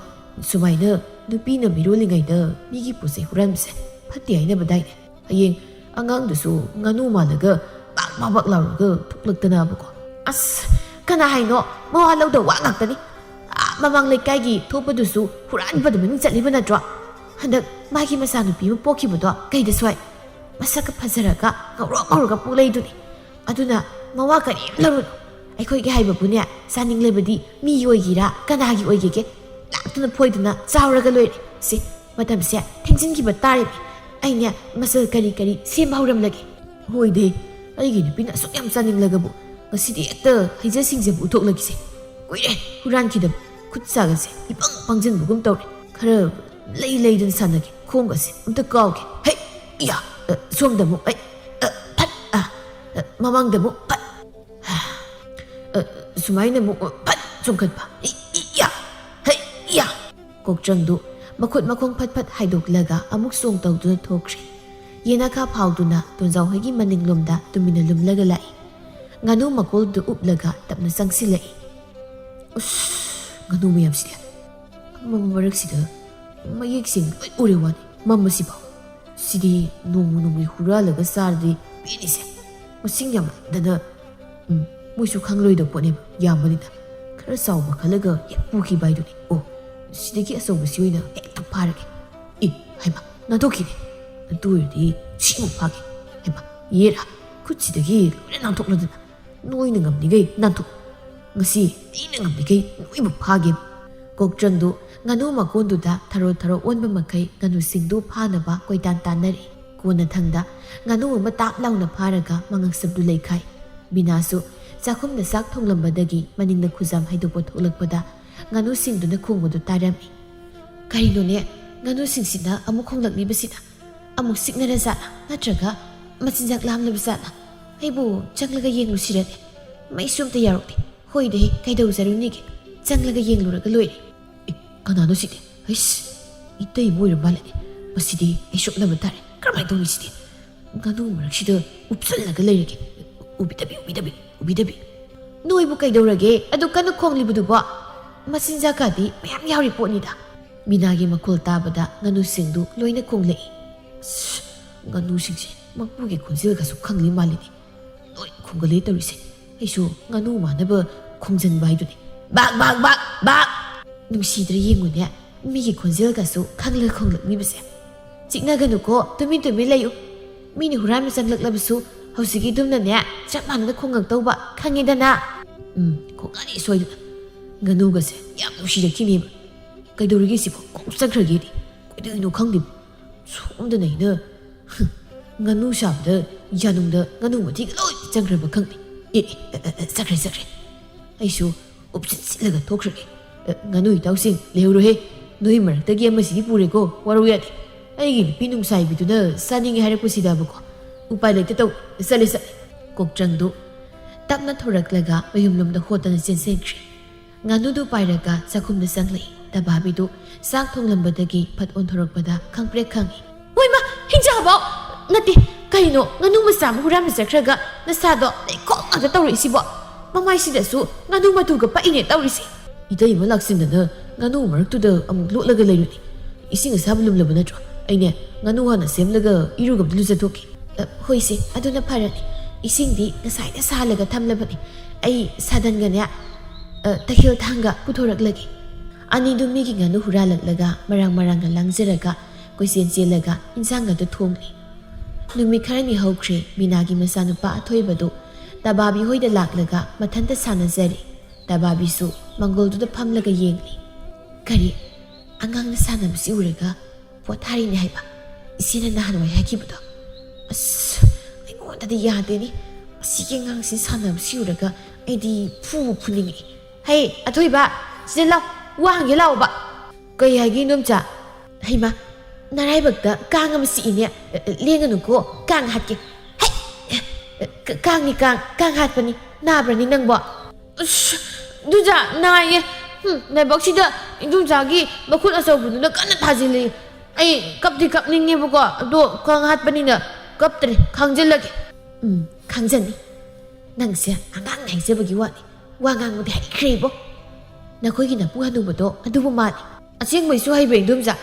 [SPEAKER 1] sumaina nupina mirolingaida migi puse huramse phati aina badai hayeng angang dusu nganu malaga bak lauraga thuklaktana bako as kana haino mawa lauda wa ngaktani ꯃꯃꯥꯡ ꯂꯩꯀꯥꯏꯒꯤ ꯊꯣꯛꯄꯗꯨꯁꯨ ꯍꯨꯔꯥꯟꯕꯗ ꯃꯃꯤꯡ ꯆꯠꯂꯤꯕ ꯅꯠꯇ꯭ꯔꯣ ꯍꯟꯗꯛ ꯃꯥꯒꯤ ꯃꯆꯥꯅꯨꯄꯤ ꯑꯃ ꯄꯣꯛꯈꯤꯕꯗꯣ ꯀꯩꯗ ꯁꯣꯏ ꯃꯁꯛꯀ ꯐꯖꯔꯒ ꯉꯧꯔꯣꯛ ꯄꯣꯛꯂꯩꯗꯨꯅꯤ ꯑꯗꯨꯅ ꯃꯋꯥ ꯀꯔꯤꯝ ꯂꯧꯔꯨꯅꯨ ꯑꯩꯈꯣꯏꯒꯤ ꯍꯥꯏꯕꯕꯨꯅꯦ ꯆꯥꯅꯤꯡꯂꯕꯗꯤ ꯃꯤꯒꯤ ꯑꯣꯏꯒꯦꯔꯥ ꯀꯅꯥꯒꯤ ꯑꯣꯏꯒꯦꯒꯦ ꯂꯥꯛꯇꯨꯅ ꯐꯣꯏꯗꯨꯅ ꯆꯥꯎꯔꯒ ꯂꯣꯏꯔꯦ ꯁꯤ ꯃꯇꯝꯁꯦ ꯊꯦꯡꯖꯤꯟꯈꯤꯕ ꯇꯥꯔꯤꯕ ꯑꯩꯅꯦ ꯃꯆꯜ ꯀꯔꯤ ꯁꯦꯝꯕ ꯍꯧꯔꯝꯂꯒꯦ ꯍꯣꯏꯗꯤ ꯑꯩꯒꯤ ꯅꯨꯄꯤꯅ ꯑꯁꯨꯛ ꯌꯥꯝ ꯆꯥꯅꯤꯡꯂꯒꯕꯨ ꯉꯁꯤꯗꯤ ꯍꯦꯛꯇ ꯍꯩꯖ ꯁꯤꯡꯖꯕ ꯎꯊꯣꯛꯂꯒꯤꯁꯦ ꯀꯨꯏꯔꯦ ꯍꯨꯔꯥꯟꯈꯤꯗꯕ ꯈꯨꯠ ꯁꯥꯒꯁꯦ ꯏꯄꯪ ꯄꯪꯖꯤꯟꯕꯒꯨꯝ ꯇꯧꯔꯦ ꯈꯔ ꯂꯩꯗꯅ ꯁꯥꯟꯅꯒꯦ ꯈꯣꯡꯒꯁꯦ ꯑꯝꯇ ꯀꯥꯎꯒꯦ ꯍꯩ ꯏꯌꯥ ꯁꯣꯝꯗ ꯑꯃꯨꯛ ꯑꯩ ꯐꯠ ꯃꯃꯥꯡꯗ ꯑꯃꯨꯛ ꯐꯠ ꯁꯨꯃꯥꯏꯅ ꯑꯃꯨꯛ ꯐꯠ ꯆꯣꯡꯈꯠꯄ ꯏꯌꯥ ꯍꯩ ꯏꯌꯥ ꯀꯣꯛꯆꯪꯗꯨ ꯃꯈꯨꯠ ꯃꯈꯣꯡ ꯐꯠ ꯍꯥꯏꯗꯣꯛꯂꯒ ꯑꯃꯨꯛ ꯆꯣꯡ ꯇꯧꯗꯨꯅ ꯊꯣꯛꯈ꯭ꯔꯦ ꯌꯦꯅꯈꯥ ꯐꯥꯎꯗꯨꯅ ꯇꯣꯟꯖꯥꯎꯍꯣꯏꯒꯤ ꯃꯅꯤꯡꯂꯣꯝꯗ ꯇꯨꯃꯤꯟꯅ ꯂꯨꯝꯂꯒ ꯂꯥꯛꯏ ꯉꯥꯅꯨ ꯃꯀꯣꯜꯗꯨ ꯎꯞꯂꯒ ꯇꯞꯅ ꯆꯪꯁꯤꯜꯂꯛꯏ ꯎꯁ ꯉꯥꯅꯨ ꯃꯌꯥꯝꯁꯤꯗꯤ ꯃꯔꯛꯁꯤꯗ ꯃꯌꯦꯛꯁꯤꯡ ꯂꯣꯏ ꯎꯔꯦ ꯋꯥꯅꯤ ꯃꯝꯃꯁꯤꯐꯥꯎ ꯁꯤꯗꯤ ꯅꯣꯡꯃꯒꯤ ꯍꯨꯔꯥꯜꯂꯒ ꯆꯥꯔꯗꯤ ꯄꯦꯅꯤꯁꯦ ꯃꯁꯤꯡ ꯌꯥꯝꯃꯟꯗꯅ ꯃꯣꯏꯁꯨ ꯈꯪꯂꯣꯏꯗꯕ ꯄꯣꯠꯅꯦꯕ ꯌꯥꯝꯕꯅꯤꯅ ꯈꯔ ꯆꯥꯎꯕ ꯈꯜꯂꯒ ꯍꯦꯛ ꯄꯨꯈꯤꯕ ꯍꯥꯏꯗꯨꯅꯤ ꯑꯣ ꯁꯤꯗꯒꯤ ꯑꯆꯧꯕꯁꯤ ꯑꯣꯏꯅ ꯍꯦꯛꯇ ꯐꯥꯔꯒꯦ ꯍꯩꯃ ꯅꯥꯟꯊꯣꯛꯈꯤꯅꯦ ꯑꯗꯨ ꯑꯣꯏꯔꯗꯤ ꯁꯤꯃꯨꯛ ꯐꯥꯒꯦ ꯍꯩꯃ ꯌꯦꯔꯥ ꯈꯨꯠꯁꯤꯗꯒꯤ ꯂꯣꯏꯅ ꯅꯥꯟꯊꯣꯛꯂꯗꯅ ꯅꯣꯏꯅ ꯉꯝꯂꯤꯈꯩ ꯅꯥꯟꯊꯣꯛ ꯉꯁꯤ ꯑꯩꯅ ꯉꯝꯂꯤꯈꯩ ꯅꯣꯏꯕꯨ ꯐꯥꯒꯦꯕ ꯀꯣꯛꯆꯪꯗꯨ ꯉꯥꯅꯨ ꯃꯀꯣꯟꯗꯨꯗ ꯊꯔꯣ ꯑꯣꯟꯕ ꯃꯈꯩ ꯉꯥꯅꯨꯁꯤꯡꯗꯨ ꯐꯥꯅꯕ ꯀꯣꯏꯇꯥꯟ ꯇꯥꯟꯅꯔꯤ ꯀꯣꯟꯅꯊꯪꯗ ꯉꯥꯅꯨ ꯑꯃ ꯇꯥꯞ ꯂꯥꯎꯅ ꯐꯥꯔꯒ ꯃꯉꯛꯁꯝꯗꯨ ꯂꯩꯈꯥꯏ ꯕꯤꯅꯥꯁꯨ ꯆꯥꯛꯈꯨꯝꯗ ꯆꯥꯛ ꯊꯣꯡꯂꯝꯕꯗꯒꯤ ꯃꯅꯤꯡꯗ ꯈꯨꯖꯥꯝ ꯍꯩꯗꯣꯛꯄ ꯊꯣꯛꯂꯛꯄꯗ ꯉꯥꯅꯨꯁꯤꯡꯗꯨꯅ ꯈꯣꯡꯕꯗꯨ ꯇꯥꯔꯝꯃꯤ ꯀꯔꯤꯅꯣꯅꯦ ꯉꯥꯅꯨꯁꯤꯡꯁꯤꯅ ꯑꯃꯨꯛ ꯈꯣꯡꯂꯛꯂꯤꯕꯁꯤꯅ ꯑꯃꯨꯛ ꯁꯤꯛꯅꯔꯖꯥꯠꯂ ꯅꯠꯇ꯭ꯔꯒ ꯃꯆꯤꯟꯖꯥꯛ ꯂꯥꯝꯂꯕꯖꯥꯠꯂ ꯑꯩꯕꯨ ꯆꯪꯂꯒ ꯌꯦꯡꯂꯨꯁꯤꯔꯅꯦ ꯃꯩꯁꯨ ꯑꯝꯇ ꯌꯥꯎꯔꯛꯇꯦ ꯍꯣꯏꯗꯦ ꯀꯩꯗꯧꯖꯔꯨꯅꯤꯒꯦ ꯆꯪꯂꯒ ꯌꯦꯡꯂꯨꯔꯒ ꯂꯣꯏꯔꯦ ꯀꯅꯥꯅꯣ ꯁꯤꯗꯤ ꯍꯩꯁ ꯏꯇꯩꯕꯨ ꯑꯣꯏꯔ ꯃꯥꯜꯂꯦ ꯃꯁꯤꯗꯤ ꯑꯩ ꯁꯣꯛꯅꯕ ꯇꯥꯔꯦ ꯀꯔꯝꯍꯥꯏꯅ ꯇꯧꯔꯤꯁꯤꯗꯤ ꯉꯥꯅꯨ ꯃꯔꯛꯁꯤꯗ ꯎꯞꯁꯜꯂꯒ ꯂꯩꯔꯒꯦ ꯎꯕꯤꯗꯕꯤ ꯅꯣꯏꯕꯨ ꯀꯩꯗꯧꯔꯒꯦ ꯑꯗꯨ ꯀꯟꯅ ꯈꯣꯡꯂꯤꯕꯗꯨꯕꯣ ꯃꯆꯤꯟꯖꯥꯛꯀꯗꯤ ꯃꯌꯥꯝ ꯌꯥꯎꯔꯤ ꯄꯣꯠꯅꯤꯗ ꯕꯤꯅꯥꯒꯤ ꯃꯈꯣꯜ ꯇꯥꯕꯗ ꯉꯥꯅꯨꯁꯤꯡꯗꯨ ꯂꯣꯏꯅ ꯈꯣꯡꯂꯛꯏ ꯉꯥꯅꯨꯁꯤꯡꯁꯦ ꯃꯄꯨꯒꯤ ꯈꯣꯟꯖꯦꯜꯒꯁꯨ ꯈꯪꯂꯤ ꯃꯥꯜꯂꯤꯅꯤ ꯂꯣꯏ ꯈꯣꯡꯒꯠꯂꯦ ꯇꯧꯔꯤꯁꯦ ꯑꯩꯁꯨ ꯉꯥꯅꯨ ꯃꯥꯟꯅꯕ ꯈꯣꯡꯖꯟꯕ ꯍꯥꯏꯗꯨꯅꯤ ꯕꯥꯛ ꯅꯨꯡꯁꯤꯗ꯭ꯔꯦ ꯌꯦꯡꯉꯨꯅꯦ ꯃꯤꯒꯤ ꯈꯣꯟꯖꯦꯜꯒꯁꯨ ꯈꯪꯂꯒ ꯈꯣꯡꯂꯛꯂꯤꯕꯁꯦ ꯆꯤꯛꯅꯒꯅꯨꯀꯣ ꯇꯨꯃꯤꯟ ꯂꯩꯌꯨ ꯃꯤꯅ ꯍꯨꯔꯥꯟꯕ ꯆꯪꯂꯛꯂꯕꯁꯨ ꯍꯧꯖꯤꯛꯀꯤ ꯑꯗꯨꯝꯅꯅꯦ ꯆꯞ ꯃꯥꯟꯅꯅ ꯈꯣꯡꯉꯛꯇꯧꯕ ꯈꯪꯉꯤꯗꯅ ꯈꯣꯡꯉꯅꯤ ꯁꯣꯏꯗꯅ ꯉꯥꯅꯨꯒꯁꯦ ꯌꯥꯝ ꯅꯨꯡꯁꯤꯔꯛꯈꯤꯅꯦꯕ ꯀꯩꯗꯧꯔꯤꯒꯦ ꯁꯤꯕꯣ ꯈꯣꯡ ꯆꯠꯈ꯭ꯔꯒꯦꯗꯤ ꯀꯩꯗꯧꯔꯤꯅꯣ ꯈꯪꯗꯦꯕ ꯁꯣꯝꯗꯅ ꯑꯩꯅ ꯉꯥꯅꯨ ꯁꯥꯕꯗ ꯌꯥꯅꯨꯡꯗ ꯉꯥꯅꯨ ꯃꯊꯤꯒ ꯂꯣꯏ ꯆꯪꯈ꯭ꯔꯕ ꯈꯪꯗꯦ ꯆꯠꯈ꯭ꯔꯦ ꯑꯩꯁꯨ ꯎꯞꯁꯤꯠꯂꯒ ꯊꯣꯛꯈ꯭ꯔꯒꯦ ꯉꯥꯅꯨ ꯏꯇꯥꯎꯁꯤꯡ ꯂꯩꯍꯧꯔꯣꯍꯦ ꯅꯣꯏ ꯃꯔꯛꯇꯒꯤ ꯑꯃꯁꯤꯗꯤ ꯄꯨꯔꯦꯀꯣ ꯋꯥꯔꯧ ꯌꯥꯗꯦ ꯑꯩꯒꯤ ꯅꯨꯄꯤ ꯅꯨꯡꯁꯥꯏꯕꯤꯗꯨꯅ ꯆꯥꯅꯤꯡꯉꯦ ꯍꯥꯏꯔꯛꯄꯁꯤꯗꯕꯀꯣ ꯎꯄꯥꯏ ꯂꯩꯇꯦ ꯇꯧ ꯆꯠꯂꯦ ꯀꯣꯛꯆꯪꯗꯨ ꯇꯞꯅ ꯊꯣꯔꯛꯂꯒ ꯃꯌꯨꯝꯂꯣꯝꯗ ꯍꯣꯠꯇꯅ ꯆꯦꯟꯁꯤꯟꯈ꯭ꯔꯦ ꯉꯥꯅꯨꯗꯨ ꯄꯥꯏꯔꯒ ꯆꯥꯛꯈꯨꯝꯗ ꯆꯪꯂꯛꯏ ꯇꯕꯥꯕꯤꯗꯨ ꯆꯥꯛ ꯊꯣꯡꯂꯝꯕꯗꯒꯤ ꯐꯠ ꯑꯣꯟꯊꯣꯔꯛꯄꯗ ꯈꯪꯄ꯭ꯔꯦꯛ ꯈꯪꯏ ꯍꯣꯏꯃ ꯍꯤꯡꯆꯥꯕꯥꯎ ꯅꯠꯇꯦ ꯀꯩꯅꯣ ꯉꯥꯅꯨ ꯃꯆꯥ ꯑꯃ ꯍꯨꯔꯥꯟꯕ ꯆꯠꯈ꯭ꯔꯒ ꯅꯁꯥꯗꯣ ꯂꯩꯈꯣꯝ ꯉꯥꯛꯇ ꯇꯧꯔꯛꯏꯁꯤꯕꯣ ꯃꯃꯥꯏꯁꯤꯗꯁꯨ ꯉꯥꯅꯨ ꯃꯇꯨꯒ ꯄꯛꯏꯅꯦ ꯇꯧꯔꯤꯁꯦ ꯏꯇꯩ ꯑꯃ ꯂꯥꯛꯁꯤꯟꯗꯅ ꯉꯥꯅꯨ ꯃꯔꯛꯇꯨꯗ ꯑꯃꯨꯛ ꯂꯣꯠꯂꯒ ꯂꯩꯔꯨꯅꯤ ꯏꯁꯤꯡ ꯑꯁꯥꯕ ꯂꯨꯝꯂꯕ ꯅꯠꯇ꯭ꯔꯣ ꯑꯩꯅꯦ ꯉꯥꯅꯨ ꯍꯥꯟꯅ ꯁꯦꯝꯂꯒ ꯏꯔꯨꯒꯕꯗ ꯂꯨꯖꯊꯣꯛꯈꯤ ꯍꯣꯏꯁꯦ ꯑꯗꯨꯅ ꯐꯔꯅꯤ ꯏꯁꯤꯡꯗꯤ ꯉꯁꯥꯏꯅ ꯁꯥꯍꯜꯂꯒ ꯊꯝꯂꯕꯅꯤ ꯑꯩ ꯁꯥꯗꯟꯒꯅꯦ ꯇꯈꯦꯜ ꯊꯥꯡꯒ ꯄꯨꯊꯣꯔꯛꯂꯒꯦ ꯑꯅꯤꯗꯨ ꯃꯤꯒꯤ ꯉꯥꯅꯨ ꯍꯨꯔꯥꯜꯂꯛꯂꯒ ꯃꯔꯥꯡ ꯂꯥꯡꯖꯔꯒ ꯀꯣꯏꯆꯦꯟ ꯆꯦꯜꯂꯒ ꯏꯟꯁꯥꯡ ꯑꯗꯨ ꯊꯣꯡꯂꯤ ꯅꯨꯃꯤꯠ ꯈꯔꯅꯤ ꯍꯧꯈ꯭ꯔꯦ ꯕꯤꯅꯥꯒꯤ ꯃꯆꯥꯅꯨꯄꯥ ꯑꯊꯣꯏꯕꯗꯨ ꯇꯕꯥꯕꯤ ꯍꯣꯏꯗ ꯂꯥꯛꯂꯒ ꯃꯊꯟꯇ ꯁꯥꯟꯅꯖꯔꯤ ꯇꯕꯥꯕꯤꯁꯨ ꯃꯪꯒꯣꯜꯗꯨꯗ ꯐꯝꯂꯒ ꯌꯦꯡꯂꯤ ꯀꯔꯤ ꯑꯉꯥꯡꯅ ꯁꯥꯟꯅꯕꯁꯤ ꯎꯔꯒ ꯄꯣꯊꯥꯔꯤꯅꯦ ꯍꯥꯏꯕ ꯏꯆꯦꯅ ꯅꯍꯥꯟꯋꯥꯏ ꯍꯥꯏꯈꯤꯕꯗꯣ ꯑꯁ ꯑꯩꯉꯣꯟꯗꯗꯤ ꯌꯥꯗꯦꯅꯤ ꯑꯁꯤꯒꯤ ꯑꯉꯥꯡꯁꯤ ꯁꯥꯟꯅꯕꯁꯤ ꯎꯔꯒ ꯑꯩꯗꯤ ꯐꯨꯅꯤꯡꯉꯤ ꯍꯩ ꯑꯊꯣꯏꯕ ꯁꯤꯗ ꯂꯥꯎ ꯋꯥ ꯍꯪꯒꯦ ꯂꯥꯛꯑꯣꯕ ꯀꯩ ꯍꯥꯏꯒꯦ ꯏꯅꯣꯝꯆꯥ ꯍꯩꯃ ꯅꯔꯥꯏꯕꯛꯇ ꯀꯥꯡ ꯑꯃ ꯆꯤꯛꯏꯅꯦ ꯂꯦꯡꯒꯅꯨꯀꯣ ꯀꯥꯡ ꯍꯥꯠꯀꯦ ꯍꯩ ꯀꯥꯡ ꯍꯥꯠꯄꯅꯤ ꯅꯥꯕ꯭ꯔꯅꯤ ꯅꯪꯕꯣ ꯑꯁ ꯏꯟꯗꯣꯝꯆꯥ ꯅꯥꯏꯌꯦ ꯂꯥꯏꯕꯛꯁꯤꯗ ꯏꯟꯗꯣꯝꯆꯥꯒꯤ ꯃꯈꯨꯠ ꯑꯆꯧꯕꯗꯨꯅ ꯀꯟꯅ ꯊꯥꯖꯤꯜꯂꯤ ꯑꯩ ꯀꯞꯅꯤꯡꯉꯦꯕꯀꯣ ꯑꯗꯣ ꯀꯥꯡ ꯍꯥꯠꯄꯅꯤꯅ ꯀꯞꯇ꯭ꯔꯦ ꯈꯥꯡꯖꯤꯜꯂꯒꯦ ꯈꯥꯡꯖꯅꯤ ꯅꯪꯁꯦ ꯑꯉꯥꯡꯅ ꯍꯥꯏꯖꯕꯒꯤ ꯋꯥꯅꯤ ꯋꯥ ꯉꯥꯡꯕꯗꯤ ꯍꯩꯈ꯭ꯔꯦꯕꯣ ꯅꯈꯣꯏꯒꯤ ꯅꯄꯨ ꯍꯅꯨꯕꯗꯣ ꯑꯗꯨꯕꯨ ꯃꯥꯜꯂꯤ ꯑꯁꯦꯡꯕꯩꯁꯨ ꯍꯩꯕ ꯏꯟꯗꯣꯝꯆꯥ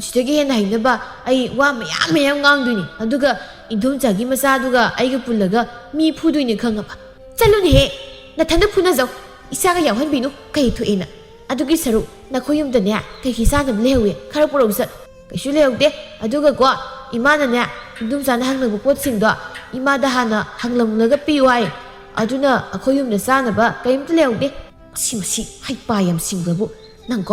[SPEAKER 1] ꯁꯤꯗꯒꯤ ꯍꯦꯟꯅ ꯍꯩꯅꯕ ꯑꯩ ꯋꯥ ꯃꯌꯥꯝ ꯉꯥꯡꯗꯣꯏꯅꯤ ꯑꯗꯨꯒ ꯏꯟꯗꯣꯝꯆꯥꯒꯤ ꯃꯆꯥꯗꯨꯒ ꯑꯩꯒ ꯄꯨꯜꯂꯒ ꯃꯤ ꯐꯨꯗꯣꯏꯅꯤ ꯈꯪꯉꯕ ꯆꯠꯂꯨꯅꯦꯍꯦ ꯅꯊꯟꯗ ꯐꯨꯅꯖꯧ ꯏꯆꯥꯒ ꯌꯥꯎꯍꯟꯕꯤꯅꯨ ꯀꯩ ꯊꯣꯛꯑꯦꯅ ꯑꯗꯨꯒꯤ ꯁꯔꯨꯛ ꯅꯈꯣꯏ ꯌꯨꯝꯗꯅꯦ ꯀꯩꯀꯩ ꯆꯥꯅꯕ ꯂꯩꯍꯧꯏ ꯈꯔ ꯄꯨꯔꯛꯎ ꯆꯠꯂꯨ ꯀꯩꯁꯨ ꯂꯩꯍꯧꯗꯦ ꯑꯗꯨꯒꯀꯣ ꯏꯃꯥꯅꯅꯦ ꯏꯟꯗꯣꯝꯆꯥꯅ ꯍꯪꯂꯛꯄ ꯄꯣꯠꯁꯤꯡꯗꯣ ꯏꯃꯥꯗ ꯍꯥꯟꯅ ꯍꯪꯂꯝꯂꯒ ꯄꯤꯌꯨ ꯍꯥꯏ ꯑꯗꯨꯅ ꯑꯩꯈꯣꯏ ꯌꯨꯝꯗ ꯆꯥꯅꯕ ꯀꯔꯤꯝꯇ ꯂꯩꯍꯧꯗꯦ ꯃꯁꯤ ꯍꯩꯄꯥ ꯌꯥꯝ ꯁꯤꯡꯕꯕꯨ ꯅꯪ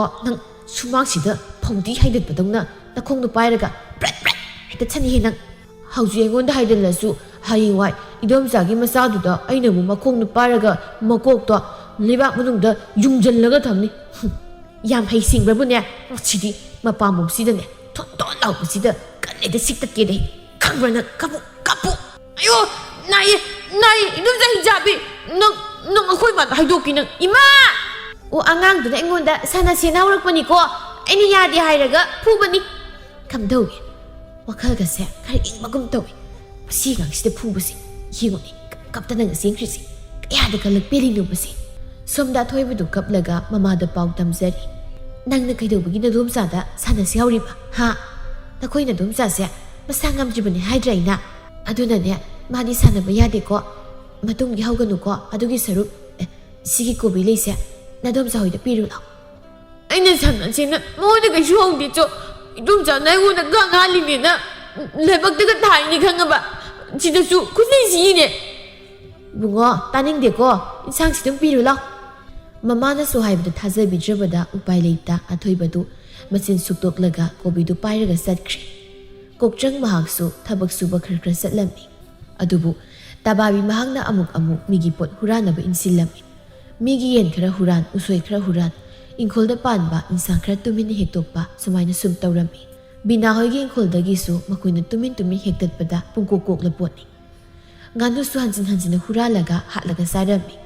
[SPEAKER 1] ꯁꯨꯃꯥꯡꯁꯤꯗ ꯐꯧꯗꯤ ꯍꯩꯗꯠꯄꯗꯧꯅ ꯅꯈꯣꯡꯗꯣ ꯄꯥꯏꯔꯒ ꯕ꯭ꯔꯦꯠ ꯕ꯭ꯔꯦꯠ ꯍꯩꯗꯠꯁꯅꯤꯍꯦ ꯅꯪ ꯍꯧꯖꯤꯛ ꯑꯩꯉꯣꯟꯗ ꯍꯥꯏꯗꯜꯂꯁꯨ ꯍꯌꯦꯡꯋꯥꯏ ꯏꯗꯣꯝꯆꯥꯒꯤ ꯃꯆꯥꯗꯨꯗ ꯑꯩꯅꯕꯨ ꯃꯈꯣꯡꯗꯣ ꯄꯥꯏꯔꯒ ꯃꯀꯣꯛꯇꯣ ꯂꯩꯕꯥꯛ ꯃꯅꯨꯡꯗ ꯌꯨꯡꯖꯜꯂꯒ ꯊꯝꯅꯤ ꯌꯥꯝ ꯍꯩꯁꯤꯡꯕꯕꯨꯅꯦ ꯃꯁꯤꯗꯤ ꯃꯄꯥꯝꯕꯣꯝꯁꯤꯗꯅꯦ ꯊꯣꯠ ꯊꯣꯠ ꯂꯥꯎꯕꯁꯤꯗ ꯀꯟꯅꯩꯗ ꯁꯤꯛꯇꯠꯀꯦꯗ ꯈꯪꯕ꯭ꯔꯥ ꯅꯪ ꯀꯞꯄꯨ ꯑꯌꯣ ꯅꯥꯏꯌꯦ ꯏꯗꯣꯝꯆꯥ ꯍꯤꯡꯆꯥꯕꯤ ꯅꯪ ꯑꯩꯈꯣꯏ ꯃꯥꯗ ꯍꯥꯏꯗꯣꯛꯀꯤ ꯅꯪ ꯏꯃꯥ ꯑꯣ ꯑꯉꯥꯡꯗꯨꯅ ꯑꯩꯉꯣꯟꯗ ꯁꯥꯟꯅꯁꯦꯅ ꯍꯧꯔꯛꯄꯅꯤꯀꯣ ꯑꯩꯅ ꯌꯥꯗꯦ ꯍꯥꯏꯔꯒ ꯐꯨꯕꯅꯤ ꯀꯝꯗꯧꯏ ꯋꯥꯈꯜꯒꯁꯦ ꯈꯔ ꯏꯪꯕꯒꯨꯝ ꯇꯧꯏ ꯃꯁꯤ ꯑꯉꯥꯡꯁꯤꯗ ꯐꯨꯕꯁꯦ ꯌꯦꯡꯉꯨꯅꯦ ꯀꯞꯇꯅꯒ ꯆꯦꯟꯈ꯭ꯔꯤꯁꯤ ꯀꯌꯥꯗ ꯀꯜꯂꯛꯄꯦꯜꯂꯤꯅꯣꯕꯁꯦ ꯁꯣꯝꯗ ꯑꯊꯣꯏꯕꯗꯨ ꯀꯞꯂꯒ ꯃꯃꯥꯗ ꯄꯥꯎ ꯇꯝꯖꯔꯤ ꯅꯪꯅ ꯀꯩꯗꯧꯕꯒꯤ ꯅꯗꯣꯝꯆꯥꯗ ꯁꯥꯟꯅꯁꯤ ꯍꯧꯔꯤꯕ ꯍꯥ ꯅꯈꯣꯏ ꯅꯗꯣꯝꯆꯥꯁꯦ ꯃꯁꯥ ꯉꯝꯗ꯭ꯔꯤꯕꯅꯤ ꯍꯥꯏꯗ꯭ꯔꯥ ꯑꯩꯅ ꯑꯗꯨꯅꯅꯦ ꯃꯥꯗꯤ ꯁꯥꯟꯅꯕ ꯌꯥꯗꯦꯀꯣ ꯃꯇꯨꯡꯒꯤ ꯍꯧꯒꯅꯨꯀꯣ ꯑꯗꯨꯒꯤ ꯁꯔꯨꯛ ꯁꯤꯒꯤ ꯀꯣꯕꯤ ꯂꯩꯁꯦ ꯅꯗꯣꯝꯆꯥ ꯍꯣꯏꯗ ꯄꯤꯔꯨ ꯂꯥꯎ ꯑꯩꯅ ꯁꯥꯟꯅꯁꯦꯅ ꯃꯉꯣꯟꯗ ꯀꯩꯁꯨ ꯍꯧꯗꯦ ꯆꯣ 이동자나 이거는 강할리면은 레박드가 다이니 강아봐 지도수 구세시네 붕어 따닝데고 인상시등 삐루라 마마나소 하이브도 타자비드르바다 우파이레이타 아토이바도 마친 숙독라가 고비도 빠이르가 삿크리 꼭정 마학수 타박수바 크르크르 삿람미 아두부 따바비 마학나 아묵 미기폿 후라나바 인실람미 미기 옌 크라 후란 우소이 크라 후란 ꯏꯪꯈꯣꯜꯗ ꯄꯥꯟꯕ ꯏꯟꯁꯥꯡ ꯈꯔ ꯇꯨꯃꯤꯟꯅ ꯍꯦꯛꯇꯣꯛꯄ ꯁꯨꯃꯥꯏꯅ ꯁꯨꯝ ꯇꯧꯔꯝꯃꯤ ꯕꯤꯅꯥ ꯍꯣꯏꯒꯤ ꯏꯪꯈꯣꯜꯗꯒꯤꯁꯨ ꯃꯈꯣꯏꯅ ꯇꯨꯃꯤꯟ ꯍꯦꯛꯇꯠꯄꯗ ꯄꯨꯡꯀꯣꯛ ꯀꯣꯛꯂ ꯄꯣꯠꯅꯤ ꯉꯥꯅꯨꯁꯨ ꯍꯟꯖꯤꯟ ꯍꯨꯔꯥꯜꯂꯒ ꯍꯥꯠꯂꯒ ꯆꯥꯔꯝꯃꯤ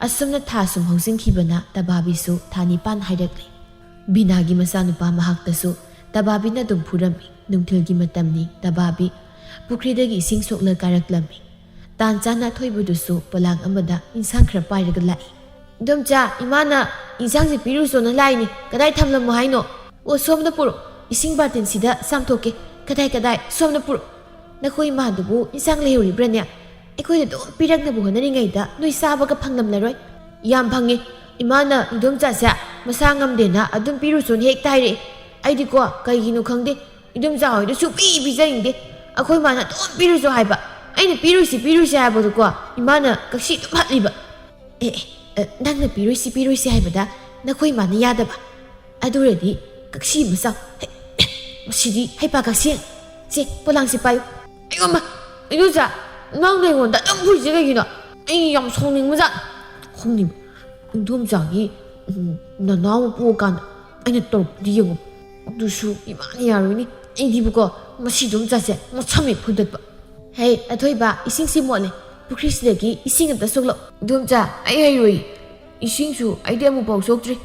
[SPEAKER 1] ꯑꯁꯨꯝꯅ ꯊꯥ ꯁꯨꯝ ꯍꯧꯖꯤꯟꯈꯤꯕꯅ ꯇꯕꯥꯕꯤꯁꯨ ꯊꯥ 9 ꯍꯥꯏꯔꯛꯂꯤ ꯕꯤꯅꯥꯒꯤ ꯃꯆꯥꯅꯨꯄꯥ ꯃꯍꯥꯛꯇꯁꯨ ꯇꯕꯥꯕꯤꯅ ꯑꯗꯨꯝ ꯐꯨꯔꯝꯃꯤ ꯅꯨꯡꯊꯤꯜꯒꯤ ꯃꯇꯝꯅꯤ ꯇꯕꯥꯕꯤ ꯄꯨꯈ꯭ꯔꯤꯗꯒꯤ ꯏꯁꯤꯡ ꯁꯣꯛꯂ ꯀꯥꯔꯛꯂꯝꯃꯤ ꯇꯥꯟ ꯆꯥꯅ ꯑꯊꯣꯏꯕꯗꯨꯁꯨ ꯄꯣꯂꯥꯡ ꯑꯃꯗ ꯏꯟꯁꯥꯡ ꯈꯔ ꯄꯥꯏꯔꯒ ꯂꯥꯛꯏ ꯏꯗꯣꯝꯆꯥ ꯏꯃꯥꯅ ꯏꯟꯁꯥꯡꯁꯦ ꯄꯤꯔꯨꯁꯣꯅ ꯂꯥꯛꯏꯅꯤ ꯀꯗꯥꯏ ꯊꯝꯂꯝꯃꯣ ꯍꯥꯏꯅꯣ ꯑꯣ ꯁꯣꯝꯗ ꯄꯨꯔꯣ ꯏꯁꯤꯡ ꯕꯥꯔꯇꯤꯟꯁꯤꯗ ꯆꯥꯝꯊꯣꯛꯀꯦ ꯀꯗꯥꯏ ꯁꯣꯝꯗ ꯄꯨꯔꯣ ꯅꯈꯣꯏ ꯏꯃꯥꯗꯨꯕꯨ ꯏꯟꯁꯥꯡ ꯂꯩꯍꯧꯔꯤꯕ꯭ꯔꯅꯦ ꯑꯩꯈꯣꯏꯗ ꯑꯗꯨꯝ ꯄꯤꯔꯛꯅꯕ ꯍꯣꯠꯅꯔꯤꯉꯩꯗ ꯅꯣꯏ ꯆꯥꯕꯒ ꯐꯪꯂꯝꯂꯔꯣꯏ ꯌꯥꯝ ꯐꯪꯉꯤ ꯏꯃꯥꯅ ꯏꯗꯣꯝꯆꯥꯁꯦ ꯃꯁꯥ ꯉꯝꯗꯦꯅ ꯑꯗꯨꯝ ꯄꯤꯔꯨꯁꯣꯅ ꯍꯦꯛꯇ ꯍꯥꯏꯔꯛꯏ ꯑꯩꯗꯤꯀꯣ ꯀꯩꯒꯤꯅꯣ ꯈꯪꯗꯦ ꯏꯗꯣꯝꯆꯥ ꯍꯣꯏꯗ ꯁꯨꯡꯄꯤ ꯄꯤꯖꯅꯤꯡꯗꯦ ꯑꯩꯈꯣꯏ ꯃꯥꯅ ꯑꯗꯨꯝ ꯄꯤꯔꯨꯁꯣ ꯍꯥꯏꯕ ꯑꯩꯅ ꯄꯤꯔꯨꯁꯤ ꯍꯥꯏꯕꯗꯨꯀꯣ ꯏꯃꯥꯅ ꯀꯛꯁꯤ ꯑꯗꯨꯝ ꯍꯠꯂꯤꯕ ꯅꯪꯅ ꯄꯤꯔꯨꯁꯤ ꯍꯥꯏꯕꯗ ꯅꯈꯣꯏ ꯃꯥꯅ ꯌꯥꯗꯕ ꯑꯗꯨꯔꯗꯤ ꯀꯛꯁꯤ ꯑꯃ ꯆꯥꯎ ꯃꯁꯤꯗꯤ ꯍꯩꯄꯥ ꯀꯛꯁꯦꯡ ꯁꯦ ꯄꯣꯂꯥꯡꯁꯦ ꯄꯥꯏꯌꯨ ꯑꯩꯉꯣꯟꯕ ꯏꯗꯣꯝꯆꯥ ꯅꯪꯅ ꯑꯩꯉꯣꯟꯗ ꯑꯗꯨꯝ ꯐꯨꯔꯤꯁꯦ ꯀꯩꯒꯤꯅꯣ ꯑꯩ ꯌꯥꯝ ꯁꯥꯎꯅꯤꯡꯕꯖꯥꯠ ꯈꯪꯅꯤꯡꯕ ꯏꯗꯣꯝꯆꯥꯒꯤ ꯅꯅꯥꯎ ꯑꯃ ꯄꯣꯛꯑꯀꯥꯟꯗ ꯑꯩꯅ ꯇꯧꯔꯛꯄꯗꯤ ꯌꯦꯡꯉꯨ ꯑꯗꯨꯁꯨ ꯏꯃꯥꯅ ꯌꯥꯔꯣꯏꯅꯤ ꯑꯩꯗꯤꯕꯨꯀꯣ ꯃꯁꯤ ꯏꯗꯣꯝꯆꯥꯁꯦ ꯃꯁꯝꯃꯦ ꯐꯨꯗꯠꯄ ꯍꯦ ꯑꯊꯣꯏꯕ ꯏꯁꯤꯡꯁꯤ ꯃꯣꯠꯂꯦ ꯄꯨꯈ꯭ꯔꯤꯁꯤꯗꯒꯤ ꯏꯁꯤꯡ ꯑꯝꯇ ꯁꯣꯛꯂꯛ ꯏꯗꯣꯝꯆꯥ ꯑꯩ ꯍꯩꯔꯣꯏ ꯏꯁꯤꯡꯁꯨ ꯑꯩꯗꯤ ꯑꯃꯨꯛꯐꯥꯎ ꯁꯣꯛꯇ꯭ꯔꯤ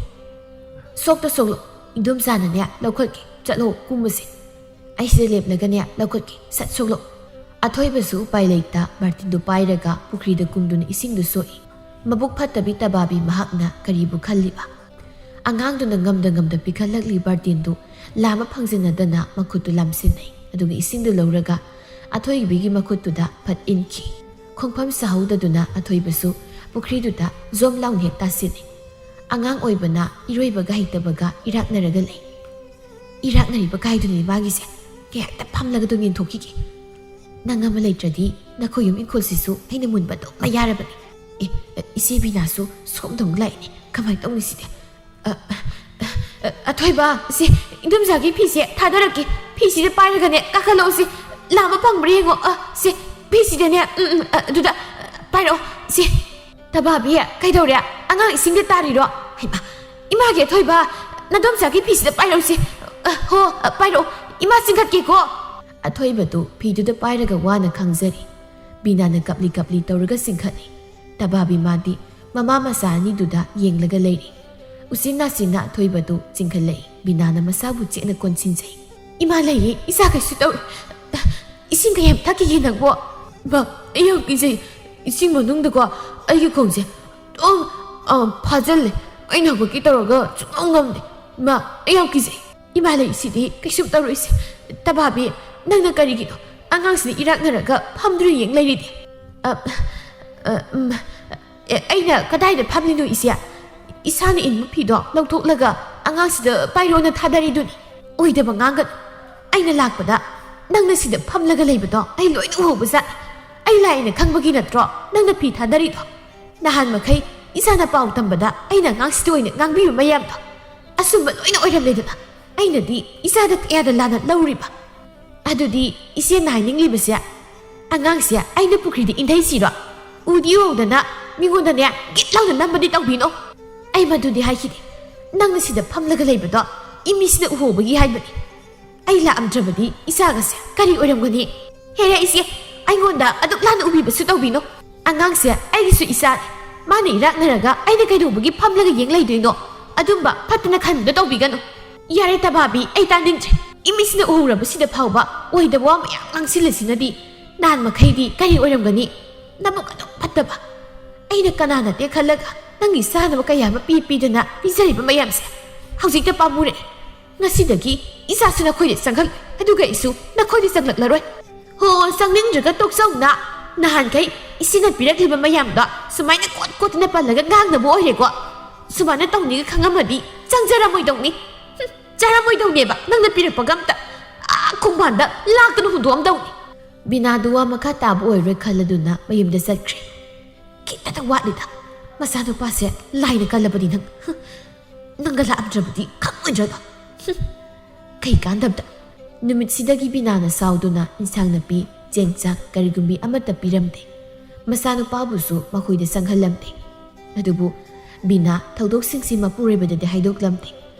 [SPEAKER 1] ꯁꯣꯛꯂꯛ ꯏꯗꯣꯝꯆꯥꯅꯅꯦ ꯂꯧꯈꯠꯀꯦ ꯆꯠꯂꯣ ꯀꯨꯝꯕꯁꯦ ꯑꯩ ꯁꯤꯗ ꯂꯦꯞꯂꯒꯅꯦ ꯂꯧꯈꯠꯀꯦ ꯁꯠ ꯁꯣꯛꯂꯛ ꯑꯊꯣꯏꯕꯁꯨ ꯎꯄꯥꯏ ꯂꯩꯇ ꯕꯥꯔꯇꯤꯟꯗꯨ ꯄꯥꯏꯔꯒ ꯄꯨꯈ꯭ꯔꯤꯗ ꯀꯨꯝꯗꯨꯅ ꯏꯁꯤꯡꯗꯨ ꯁꯣꯛꯏ ꯃꯕꯨꯛ ꯐꯠꯇꯕꯤ ꯇꯕꯥꯕꯤ ꯃꯍꯥꯛꯅ ꯀꯔꯤꯕꯨ ꯈꯜꯂꯤꯕ ꯑꯉꯥꯡꯗꯨꯅ ꯉꯝꯗ ꯄꯤꯈꯠꯂꯛꯂꯤ ꯕꯥꯔꯇꯤꯟꯗꯨ ꯂꯥꯝꯕ ꯐꯪꯖꯅꯗꯅ ꯃꯈꯨꯠꯇꯨ ꯂꯥꯝꯁꯤꯟꯅꯩ ꯑꯗꯨꯒ ꯏꯁꯤꯡꯗꯨ ꯂꯧꯔꯒ ꯑꯊꯣꯏꯕꯤꯒꯤ ꯃꯈꯨꯠꯇꯨꯗ ꯐꯠ ꯏꯟꯈꯤ ꯈꯣꯡꯐꯝ ꯁꯥꯍꯧꯗꯗꯨꯅ ꯑꯊꯣꯏꯕꯁꯨ ꯄꯨꯈ꯭ꯔꯤꯗꯨꯗ ꯖꯣꯝ ꯂꯥꯎꯅ ꯍꯦꯛ ꯇꯥꯁꯤꯟꯅꯩ ꯑꯉꯥꯡ ꯑꯣꯏꯕꯅ ꯏꯔꯣꯏꯕꯒ ꯍꯩꯇꯕꯒ ꯏꯔꯥꯛꯅꯔꯒ ꯂꯩ ꯏꯔꯥꯛꯅꯔꯤꯕ ꯀꯥꯏꯗꯨꯅꯤ ꯃꯥꯒꯤꯁꯦ ꯀꯌꯥꯛꯇ ꯐꯝꯂꯒ ꯑꯗꯨꯝ ꯌꯦꯡꯊꯣꯛꯈꯤꯒꯦ ꯅꯪ ꯑꯃ ꯂꯩꯇ꯭ꯔꯗꯤ ꯅꯈꯣꯏ ꯌꯨꯝ ꯏꯪꯈꯣꯜꯁꯤꯁꯨ ꯑꯩꯅ ꯃꯨꯟꯕ ꯑꯗꯨꯝ ꯌꯥꯔꯕꯅꯤ ꯏꯆꯦ ꯕꯤꯅꯥꯁꯨ ꯁꯣꯝꯗ ꯑꯃꯨꯛ ꯂꯥꯛꯏꯅꯦ ꯀꯃꯥꯏꯅ ꯇꯧꯅꯤ ꯁꯤꯗꯤ ꯑꯊꯣꯏꯕ ꯁꯤ ꯏꯟꯗꯣꯝꯆꯥꯒꯤ ꯐꯤꯁꯦ ꯊꯥꯗꯔꯛꯀꯦ ꯐꯤꯁꯤꯗ ꯄꯥꯏꯔꯒꯅꯦ ꯀꯥꯈꯠꯂꯛꯑꯣ ꯂꯥꯝꯕ ꯐꯪꯕ꯭ꯔꯥ ꯌꯦꯡꯉꯣ ꯁꯤ ꯐꯤꯁꯤꯗꯅꯦ ꯑꯗꯨꯗ ꯄꯥꯏꯔꯛꯑꯣ ꯁꯤ ꯇꯕꯥꯕꯤ ꯀꯩꯗꯧꯔꯦ ꯑꯉꯥꯡ ꯏꯁꯤꯡꯗ ꯇꯥꯔꯤꯔꯣ ꯍꯩꯃꯥ ꯏꯃꯥꯒꯤ ꯑꯊꯣꯏꯕ ꯅꯗꯣꯝꯆꯥꯒꯤ ꯐꯤꯁꯤꯗ ꯄꯥꯏꯔꯛꯎꯁꯤ ꯍꯣ ꯄꯥꯏꯔꯛꯑꯣ ꯏꯃꯥ ꯆꯤꯡꯈꯠꯀꯦꯀꯣ ꯑꯊꯣꯏꯕꯗꯨ ꯐꯤꯗꯨꯗ ꯄꯥꯏꯔꯒ ꯋꯥꯅ ꯈꯪꯖꯔꯤ ꯕꯤꯅꯥꯅ ꯀꯞꯂꯤ ꯇꯧꯔꯒ ꯆꯤꯡꯈꯠꯂꯤ ꯇꯕꯥꯕꯤ ꯃꯥꯗꯤ ꯃꯃꯥ ꯃꯆꯥ ꯑꯅꯤꯗꯨꯗ ꯌꯦꯡꯂꯒ ꯂꯩꯔꯤ ꯎꯆꯤꯟ ꯅꯥꯆꯤꯟꯅ ꯑꯊꯣꯏꯕꯗꯨ ꯆꯤꯡꯈꯠꯂꯛꯏ ꯕꯤꯅꯥꯅ ꯃꯁꯥꯕꯨ ꯆꯦꯠꯅ ꯀꯣꯟꯁꯤꯟꯖꯩ ꯏꯃꯥ ꯂꯩꯔꯤ ꯏꯆꯥ ꯀꯩꯁꯨ ꯇꯧꯔꯦ ꯏꯁꯤꯡ ꯀꯌꯥꯝ ꯊꯛꯈꯤꯒꯦ ꯅꯪꯕꯣ ꯏꯃꯥ ꯑꯩ ꯌꯥꯝ ꯀꯤꯖꯩ ꯏꯁꯤꯡ ꯃꯅꯨꯡꯗꯀꯣ ꯑꯩꯒꯤ ꯈꯣꯡꯁꯦ ꯑꯗꯨꯝ ꯐꯥꯖꯜꯂꯦ ꯑꯩꯅ ꯍꯧꯒꯠꯀꯦ ꯇꯧꯔꯒ ꯁꯨꯡꯉꯝ ꯉꯝꯗꯦ ꯏꯃꯥ ꯑꯩ ꯌꯥꯝ ꯀꯤꯖꯩ ꯏꯃꯥ ꯂꯩꯔꯤꯁꯤꯗꯤ ꯀꯩꯁꯨꯝ ꯇꯧꯔꯣꯏꯁꯦ ꯇꯕꯥꯕꯤ ꯅꯪꯅ ꯀꯔꯤꯒꯤꯅꯣ ꯑꯉꯥꯡꯁꯤꯅ ꯏꯔꯥꯛꯅꯔꯒ ꯐꯝꯗꯨꯅ ꯌꯦꯡ ꯂꯩꯔꯤꯗꯤ ꯑꯩꯅ ꯀꯗꯥꯏꯗ ꯐꯝꯂꯤꯅꯣ ꯏꯆꯦ ꯏꯁꯥꯅ ꯏꯟꯕ ꯐꯤꯗꯣ ꯂꯧꯊꯣꯛꯂꯒ ꯑꯉꯥꯡꯁꯤꯗ ꯄꯥꯏꯔꯣꯅ ꯊꯥꯗꯔꯤꯗꯨꯅꯤ ꯑꯣꯏꯗꯕ ꯉꯥꯡꯒꯅꯨ ꯑꯩꯅ ꯂꯥꯛꯄꯗ ꯅꯪꯅ ꯁꯤꯗ ꯐꯝꯂꯒ ꯂꯩꯕꯗꯣ ꯑꯩ ꯂꯣꯏꯅ ꯎꯍꯧꯕꯖꯥꯠꯅꯤ ꯑꯩ ꯂꯥꯛꯏꯅ ꯈꯪꯕꯒꯤ ꯅꯠꯇ꯭ꯔꯣ ꯅꯪꯅ ꯐꯤ ꯊꯥꯗꯔꯤꯗꯣ ꯅꯍꯥꯟ ꯃꯈꯩ ꯏꯁꯥꯅ ꯄꯥꯎ ꯇꯝꯕꯗ ꯑꯩꯅ ꯑꯉꯥꯡꯁꯤꯗ ꯑꯣꯏꯅ ꯉꯥꯡꯕꯤꯕ ꯃꯌꯥꯝꯗꯣ ꯑꯁꯨꯝꯕ ꯂꯣꯏꯅ ꯑꯣꯏꯔꯝꯂꯦꯗꯅ ꯑꯩꯅꯗꯤ ꯏꯆꯥꯗ ꯀꯌꯥꯗ ꯂꯥꯟꯅ ꯂꯧꯔꯤꯕ ꯑꯗꯨꯗꯤ ꯏꯆꯦꯅ ꯍꯥꯏꯅꯤꯡꯂꯤꯕꯁꯦ ꯑꯉꯥꯡꯁꯦ ꯑꯩꯅ ꯄꯨꯈ꯭ꯔꯤꯗ ꯏꯟꯊꯩꯁꯤꯔꯣ ꯎꯗꯤ ꯎꯍꯧꯗꯅ ꯃꯤꯉꯣꯟꯗꯅꯦ ꯒꯤꯠ ꯂꯥꯎꯅ ꯅꯝꯕꯗꯤ ꯇꯧꯕꯤꯅꯣ ꯑꯩ ꯃꯗꯨꯗꯤ ꯍꯥꯏꯈꯤꯗꯦ ꯅꯪꯅ ꯁꯤꯗ ꯐꯝꯂꯒ ꯂꯩꯕꯗꯣ ꯏꯃꯤꯁꯤꯅ ꯎꯍꯧꯕꯒꯤ ꯍꯥꯏꯕꯅꯤ ꯑꯩ ꯂꯥꯛꯑꯝꯗ꯭ꯔꯕꯗꯤ ꯏꯆꯥꯒꯁꯦ ꯀꯔꯤ ꯑꯣꯏꯔꯝꯒꯅꯤ ꯍꯦꯔꯦ ꯏꯆꯦ ꯑꯩꯉꯣꯟꯗ ꯑꯗꯨꯛ ꯂꯥꯟꯅ ꯎꯕꯤꯕꯁꯨ ꯇꯧꯕꯤꯅꯣ ꯑꯉꯥꯡꯁꯦ ꯑꯩꯒꯤꯁꯨ ꯏꯆꯥꯅꯤ ꯃꯥꯅ ꯏꯔꯥꯛꯅꯔꯒ ꯑꯩꯅ ꯀꯩꯗꯧꯕꯒꯤ ꯐꯝꯂꯒ ꯌꯦꯡ ꯂꯩꯗꯣꯏꯅꯣ ꯑꯗꯨꯝꯕ ꯐꯠꯇꯅ ꯈꯟꯕꯗꯣ ꯇꯧꯕꯤꯒꯅꯨ ꯌꯥꯔꯦ ꯇꯕꯥꯕꯤ ꯑꯩ ꯇꯥꯅꯤꯡꯗ꯭ꯔꯦ ꯏꯃꯤꯁꯤꯅ ꯎꯍꯧꯔꯕꯁꯤꯗ ꯐꯥꯎꯕ ꯑꯣꯏꯗꯕ ꯋꯥ ꯃꯌꯥꯝ ꯉꯥꯡꯁꯤꯜꯂꯁꯤꯅꯗꯤ ꯅꯍꯥꯟ ꯃꯈꯩꯗꯤ ꯀꯔꯤ ꯑꯣꯏꯔꯝꯒꯅꯤ ꯅꯕꯨꯛ ꯑꯗꯨꯛ ꯐꯠꯇꯕ ꯑꯩꯅ ꯀꯅꯥ ꯅꯠꯇꯦ ꯈꯜꯂꯒ ꯅꯪꯒꯤ ꯆꯥꯅꯕ ꯀꯌꯥ ꯑꯃ ꯄꯤꯗꯅ ꯄꯤꯖꯔꯤꯕ ꯃꯌꯥꯝꯁꯦ ꯍꯧꯖꯤꯛꯇ ꯄꯥꯝꯃꯨꯔꯛꯏ ꯉꯁꯤꯗꯒꯤ ꯏꯆꯥꯁꯨ ꯅꯈꯣꯏꯗ ꯆꯪꯍꯜꯂꯣꯏ ꯑꯗꯨꯒ ꯑꯩꯁꯨ ꯅꯈꯣꯏꯗ ꯆꯪꯂꯛꯂꯔꯣই ꯍꯣ ꯆꯪꯅꯤꯡꯗ꯭ꯔꯒ ꯇꯣꯛꯆꯧꯅ ꯅꯍꯥꯟꯈꯩ ꯏꯆꯦꯅ ꯄꯤꯔꯛꯂꯤꯕ ꯃꯌꯥꯝꯗꯣ ꯁꯨꯃꯥꯏꯅ ꯀꯣꯠꯇꯅ ꯄꯜꯂꯒ ꯉꯥꯡꯅꯕ ꯑꯣꯏꯔꯦꯀꯣ ꯁꯨꯃꯥꯏꯅ ꯇꯧꯅꯤꯒ ꯈꯪꯉꯝꯃꯗꯤ ꯆꯪꯖꯔꯝꯃꯣꯏꯗꯧꯅꯤ ꯆꯥꯔꯝꯃꯣꯏꯗꯧꯅꯦꯕ ꯅꯪꯅ ꯄꯤꯔꯛꯄꯒ ꯑꯝꯇ ꯈꯣꯡꯕꯥꯟꯗ ꯂꯥꯛꯇꯅ ꯍꯨꯟꯗꯣꯛꯑꯝꯗꯧꯅꯤ ꯕꯤꯅꯥꯗꯨ ꯋꯥ ꯃꯈꯥ ꯇꯥꯕ ꯑꯣꯏꯔꯣꯏ ꯈꯜꯂꯗꯨꯅ ꯃꯌꯨꯝꯗ ꯆꯠꯈ꯭ꯔꯦ ꯈꯤꯇꯗ ꯋꯥꯠꯂꯤꯗ ꯃꯆꯥꯅꯨꯄꯥꯁꯦ ꯂꯥꯏꯅ ꯀꯜꯂꯕꯗꯤ ꯅꯪꯒ ꯂꯥꯛꯑꯝꯗ꯭ꯔꯕꯗꯤ ꯈꯪꯉꯣꯏꯗ꯭ꯔꯗꯣ ꯀꯩ ꯀꯥꯟꯗꯕꯗ ꯅꯨꯃꯤꯠꯁꯤꯗꯒꯤ ꯕꯤꯅꯥꯅ ꯁꯥꯎꯗꯨꯅ ꯏꯟꯁꯥꯡ ꯅꯥꯄꯤ ꯆꯦꯡ ꯆꯥꯛ ꯀꯔꯤꯒꯨꯝꯕꯤ ꯑꯃꯠꯇ ꯄꯤꯔꯝꯗꯦ ꯃꯆꯥꯅꯨꯄꯥꯕꯨꯁꯨ ꯃꯈꯣꯏꯗ ꯆꯪꯍꯜꯂꯝꯗꯦ ꯑꯗꯨꯕꯨ ꯕꯤꯅꯥ ꯊꯧꯗꯣꯛꯁꯤꯡꯁꯤ ꯃꯄꯨꯔꯣꯏꯕꯗꯗꯤ ꯍꯥꯏꯗꯣꯛꯂꯝꯗꯦ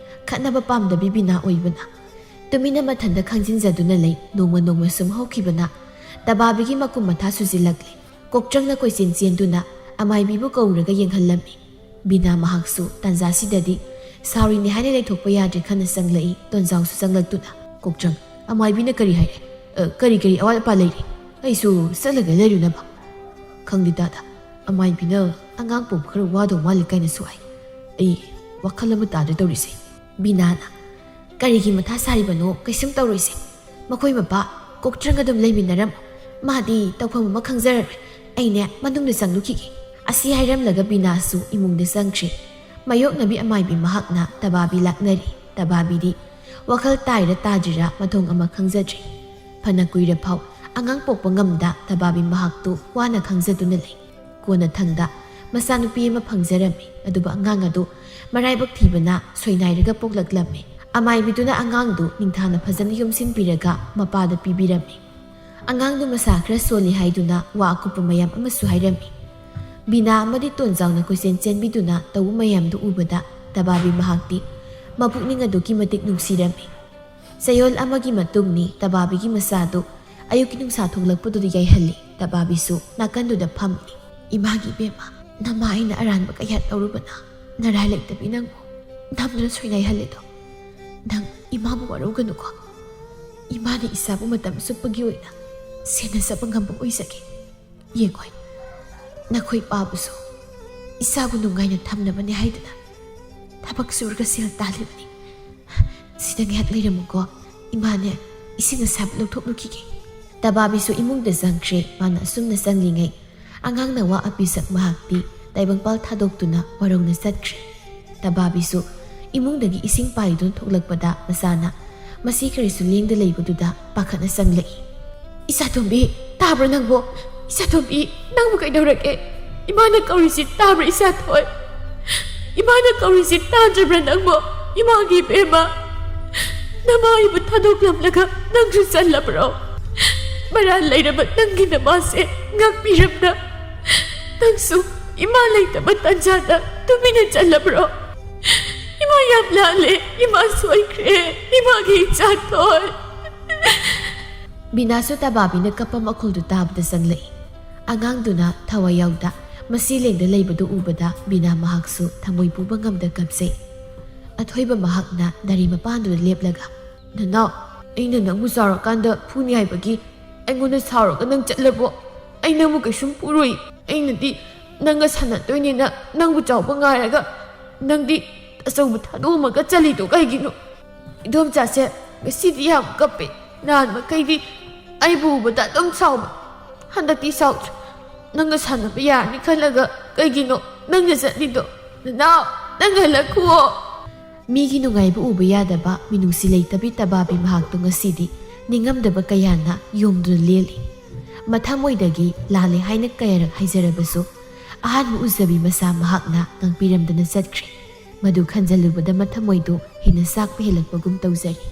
[SPEAKER 1] ꯈꯠꯅꯕ ꯄꯥꯝꯗꯕꯤ ꯕꯤꯅꯥ ꯑꯣꯏꯕꯅ ꯇꯨꯃꯤꯟꯅ ꯃꯊꯟꯇ ꯈꯪꯖꯤꯟꯖꯗꯨꯅ ꯂꯩ ꯅꯣꯡꯃ ꯅꯣꯡꯃ ꯁꯨꯝ ꯍꯧꯈꯤꯕꯅ ꯇꯕꯥꯕꯤꯒꯤ ꯃꯀꯨꯝ ꯃꯊꯥ ꯁꯨꯖꯤꯜꯂꯛꯂꯦ ꯀꯣꯛꯆꯪꯅ ꯀꯣꯏꯆꯦꯟ ꯆꯦꯟꯗꯨꯅ ꯑꯃꯥꯏꯕꯤꯕꯨ ꯀꯧꯔꯒ ꯌꯦꯡꯍꯜꯂꯝꯃꯤ ꯕꯤꯅꯥ ꯃꯍꯥꯛꯁꯨ ꯇꯟꯖꯥꯁꯤꯗꯗꯤ ꯁꯥꯎꯔꯤꯅꯤ ꯍꯥꯏꯅ ꯂꯩꯊꯣꯛꯄ ꯌꯥꯗ꯭ꯔꯦ ꯈꯟꯅ ꯆꯪꯂꯛꯏ ꯇꯣꯟꯖꯥꯎꯁꯨ ꯆꯪꯂꯛꯇꯨꯅ ꯀꯣꯛꯆꯪ ꯑꯃꯥꯏꯕꯤꯅ ꯀꯔꯤ ꯍꯥꯏꯔꯦ ꯀꯔꯤ ꯑꯋꯥꯠ ꯑꯄꯥ ꯂꯩꯔꯤ ꯑꯩꯁꯨ ꯆꯠꯂꯒ ꯂꯩꯔꯨꯅꯕ ꯈꯪꯗꯦ ꯗꯥꯗꯥ ꯑꯃꯥꯏꯕꯤꯅ ꯑꯉꯥꯡ ꯄꯣꯛꯄ ꯈꯔ ꯋꯥꯗꯧ ꯃꯥꯜꯂꯤ ꯀꯥꯏꯅꯁꯨ ꯍꯥꯏ ꯑꯩ ꯋꯥꯈꯜ ꯑꯃ ꯇꯥꯗ꯭ꯔꯦ ꯇꯧꯔꯤꯁꯦ ꯕꯤꯅꯥꯅ ꯀꯔꯤꯒꯤ ꯃꯊꯥ ꯁꯥꯔꯤꯕꯅꯣ ꯀꯩꯁꯨꯝ ꯇꯧꯔꯣꯏꯁꯦ ꯃꯈꯣꯏ ꯃꯄꯥ ꯀꯣꯛꯇ꯭ꯔꯪ ꯑꯗꯨꯝ ꯂꯩꯃꯤꯟꯅꯔꯝꯃꯣ ꯃꯥꯗꯤ ꯇꯧꯐꯝ ꯑꯃ ꯈꯪꯖꯔꯔꯣꯏ ꯑꯩꯅꯦ ꯃꯅꯨꯡꯗ ꯆꯪꯂꯨꯈꯤꯒꯦ ꯑꯁꯤ ꯍꯥꯏꯔꯝꯂꯒ ꯕꯤꯅꯥꯁꯨ ꯏꯃꯨꯡꯗ ꯆꯪꯈ꯭ꯔꯦ ꯃꯌꯣꯛꯅꯕꯤ ꯑꯃꯥꯏꯕꯤ ꯃꯍꯥꯛꯅ ꯇꯕꯥꯕꯤ ꯂꯥꯛꯅꯔꯤ ꯇꯕꯥꯕꯤꯗꯤ ꯋꯥꯈꯜ ꯇꯥꯏꯔ ꯇꯥꯗ꯭ꯔꯤꯔꯥ ꯃꯊꯣꯡ ꯑꯃ ꯈꯪꯖꯗ꯭ꯔꯤ ꯐꯅ ꯀꯨꯏꯔ ꯐꯥꯎ ꯑꯉꯥꯡ ꯄꯣꯛꯄ ꯉꯝꯗ ꯇꯕꯥꯕꯤ ꯃꯍꯥꯛꯇꯨ ꯋꯥꯅ ꯈꯪꯖꯗꯨꯅ ꯂꯩ ꯀꯣꯟꯅ ꯊꯪꯗ ꯃꯆꯥꯅꯨꯄꯤ ꯑꯃ ꯐꯪꯖꯔꯝꯃꯤ ꯑꯗꯨꯕꯨ ꯑꯉꯥꯡ ꯑꯗꯨ ꯃꯔꯥꯏꯕꯛ ꯊꯤꯕꯅ ꯁꯣꯏꯅꯥꯏꯔꯒ ꯄꯣꯛꯂꯛꯂꯝꯃꯤ ꯑꯃꯥꯏꯕꯤꯗꯨꯅ ꯑꯉꯥꯡꯗꯨ ꯅꯤꯡꯊꯥꯅ ꯐꯖꯅ ꯌꯣꯝꯁꯤꯟꯕꯤꯔꯒ ꯃꯄꯥꯗ ꯄꯤꯕꯤꯔꯝꯃꯤ ꯑꯉꯥꯡꯗꯨ ꯃꯁꯥ ꯈꯔ ꯁꯣꯜꯂꯤ ꯍꯥꯏꯗꯨꯅ ꯋꯥ ꯑꯀꯨꯞꯄ ꯃꯌꯥꯝ ꯑꯃꯁꯨ ꯍꯥꯏꯔꯝꯃꯤ ꯕꯤꯅꯥ ꯑꯃꯗꯤ ꯇꯣꯟꯖꯥꯎꯅ ꯀꯣꯏꯆꯦꯟ ꯆꯦꯟꯕꯤꯗꯨꯅ ꯇꯧꯕ ꯃꯌꯥꯝꯗꯨ ꯎꯕꯗ ꯇꯕꯥꯕꯤ ꯃꯍꯥꯛꯇꯤ ꯃꯄꯨꯛꯅꯤꯡ ꯑꯗꯨꯛꯀꯤ ꯃꯇꯤꯛ ꯅꯨꯡꯁꯤꯔꯝꯃꯤ ꯆꯌꯣꯜ ꯑꯃꯒꯤ ꯃꯇꯨꯡꯅꯤ ꯇꯕꯥꯕꯤꯒꯤ ꯃꯆꯥꯗꯨ ꯑꯌꯨꯛꯀꯤ ꯅꯨꯡꯁꯥ ꯊꯣꯛꯂꯛꯄꯗꯨꯗ ꯌꯥꯏꯍꯜꯂꯤ ꯇꯕꯥꯕꯤꯁꯨ ꯅꯥꯀꯟꯗꯨꯗ ꯐꯝꯂꯤ ꯏꯃꯥꯒꯤ ꯏꯕꯦꯝꯃ ꯅꯃꯥ ꯑꯩꯅ ꯑꯔꯥꯟꯕ ꯀꯌꯥ ꯇꯧꯔꯨꯕꯅ ꯅꯔꯥꯏ ꯂꯩꯇꯕꯤ ꯅꯪꯕꯨ ꯅꯝꯗꯨꯅ ꯁꯣꯏꯅꯥꯏꯍꯜꯂꯤꯗꯣ ꯅꯪ ꯏꯃꯥꯕꯨ ꯋꯥꯔꯧꯒꯅꯨꯀꯣ ꯏꯃꯥꯅ ꯏꯆꯥꯕꯨ ꯃꯇꯝ ꯆꯨꯞꯄꯒꯤ ꯑꯣꯏꯅ ꯁꯦꯟꯅꯖꯕ ꯉꯝꯕ ꯑꯣꯏꯖꯒꯦ ꯌꯦꯡꯉꯣꯏ ꯅꯈꯣꯏ ꯄꯥꯕꯨꯁꯨ ꯏꯆꯥꯕꯨ ꯅꯨꯡꯉꯥꯏꯅ ꯊꯝꯅꯕꯅꯤ ꯍꯥꯏꯗꯨꯅ ꯊꯕꯛ ꯁꯨꯔꯒ ꯁꯦꯜ ꯇꯥꯜꯂꯤꯕꯅꯤ ꯁꯤꯗ ꯉꯥꯏꯍꯥꯛ ꯂꯩꯔꯝꯃꯨꯀꯣ ꯏꯃꯥꯅꯦ ꯏꯁꯤꯡ ꯑꯁꯥꯕ ꯂꯧꯊꯣꯛꯂꯨꯈꯤꯒꯦ ꯇꯕꯥꯕꯤꯁꯨ ꯏꯃꯨꯡꯗ ꯆꯪꯈ꯭ꯔꯦ ꯃꯥꯅ ꯑꯁꯨꯝꯅ ꯆꯪꯂꯤꯉꯩ ꯑꯉꯥꯡꯅ ꯋꯥ ꯑꯄꯤꯁꯛ ꯃꯍꯥꯛꯇꯤ ꯇꯥꯏꯕꯪꯄꯥꯜ ꯊꯥꯗꯣꯛꯇꯨꯅ ꯋꯥꯔꯧꯅ ꯆꯠꯈ꯭ꯔꯦ ꯇꯕꯥꯕꯤꯁꯨ ꯏꯃꯨꯡꯗꯒꯤ ꯏꯁꯤꯡ ꯄꯥꯏꯗꯨꯅ ꯊꯣꯛꯂꯛꯄꯗ ꯃꯁꯥꯅ ꯃꯁꯤ ꯀꯔꯤꯁꯨ ꯂꯦꯡꯗ ꯂꯩꯕꯗꯨꯗ ꯄꯥꯈꯠꯅ ꯆꯪꯂꯛꯏ ꯏꯆꯥꯇꯣꯝꯕꯤ ꯇꯥꯕ꯭ꯔꯥ ꯅꯪꯕꯣ ꯏꯆꯥꯇꯣꯝꯕꯤ ꯅꯪꯕꯨ ꯀꯩꯗꯧꯔꯒꯦ ꯏꯃꯥꯅ ꯀꯧꯔꯤꯁꯤ ꯇꯥꯕ꯭ꯔꯥ ꯏꯆꯥꯊꯣꯏ ꯏꯃꯥꯅ ꯀꯧꯔꯤꯁꯤ ꯇꯥꯗ꯭ꯔꯕ꯭ꯔꯥ ꯅꯪꯕꯣ 이마기 베마 나마 이부 타독람라가 낭주 쌀라브로 말안 레이라바 낭기나 마세 ngakpiramna 낭수 이마 레이다바 탄자나 투미나 쌀라브로 이마 얌라레 이마 소이크레 이마기 자토이 Binaso tababina kapam akuldu tabda sanglay. Angangduna tawayawda masilengda laybadu ubada bina mahaksu tamoy pubangamda kapsay. At hoyba mahakna dari mapando leplaga. Nanaw, ayna nang musarakanda puni ay bagi ay nguna sarok nang chatlabo ay namu kasyong puroy ay nadi nanga sanatoy ni na nang buchaw pangaraga nang di asaw matado magkatsalito kay gino. Idom chase masidi ham kape naan makay di ay bubada dong saw handati saw nang sanap ya ni kalaga kay gino nang nasa dito nanaw ꯅꯪ ꯍꯜꯂꯛꯈꯨꯋꯣ ꯃꯤꯒꯤ ꯅꯨꯡꯉꯥꯏꯕ ꯎꯕ ꯌꯥꯗꯕ ꯃꯤꯅꯨꯡꯁꯤ ꯂꯩꯇꯕꯤ ꯇꯕꯥꯕꯤ ꯃꯍꯥꯛꯇꯣ ꯉꯁꯤꯗꯤ ꯅꯤꯡꯉꯝꯗꯕ ꯀꯌꯥꯅ ꯌꯣꯝꯗꯨꯅ ꯂꯦꯜꯂꯤ ꯃꯊꯃꯣꯏꯗꯒꯤ ꯂꯥꯜꯂꯦ ꯍꯥꯏꯅ ꯀꯌꯥꯔꯛ ꯍꯥꯏꯖꯔꯕꯁꯨ ꯑꯍꯥꯟꯕ ꯎꯖꯕꯤ ꯃꯁꯥ ꯃꯍꯥꯛꯅ ꯉꯥꯡꯄꯤꯔꯝꯗꯅ ꯆꯠꯈ꯭ꯔꯦ ꯃꯗꯨ ꯈꯟꯖꯜꯂꯨꯕꯗ ꯃꯊꯃꯣꯏꯗꯨ ꯍꯦꯟꯅ ꯆꯥꯛꯄ ꯍꯦꯜꯂꯛꯄꯒꯨꯝ ꯇꯧꯖꯔꯤ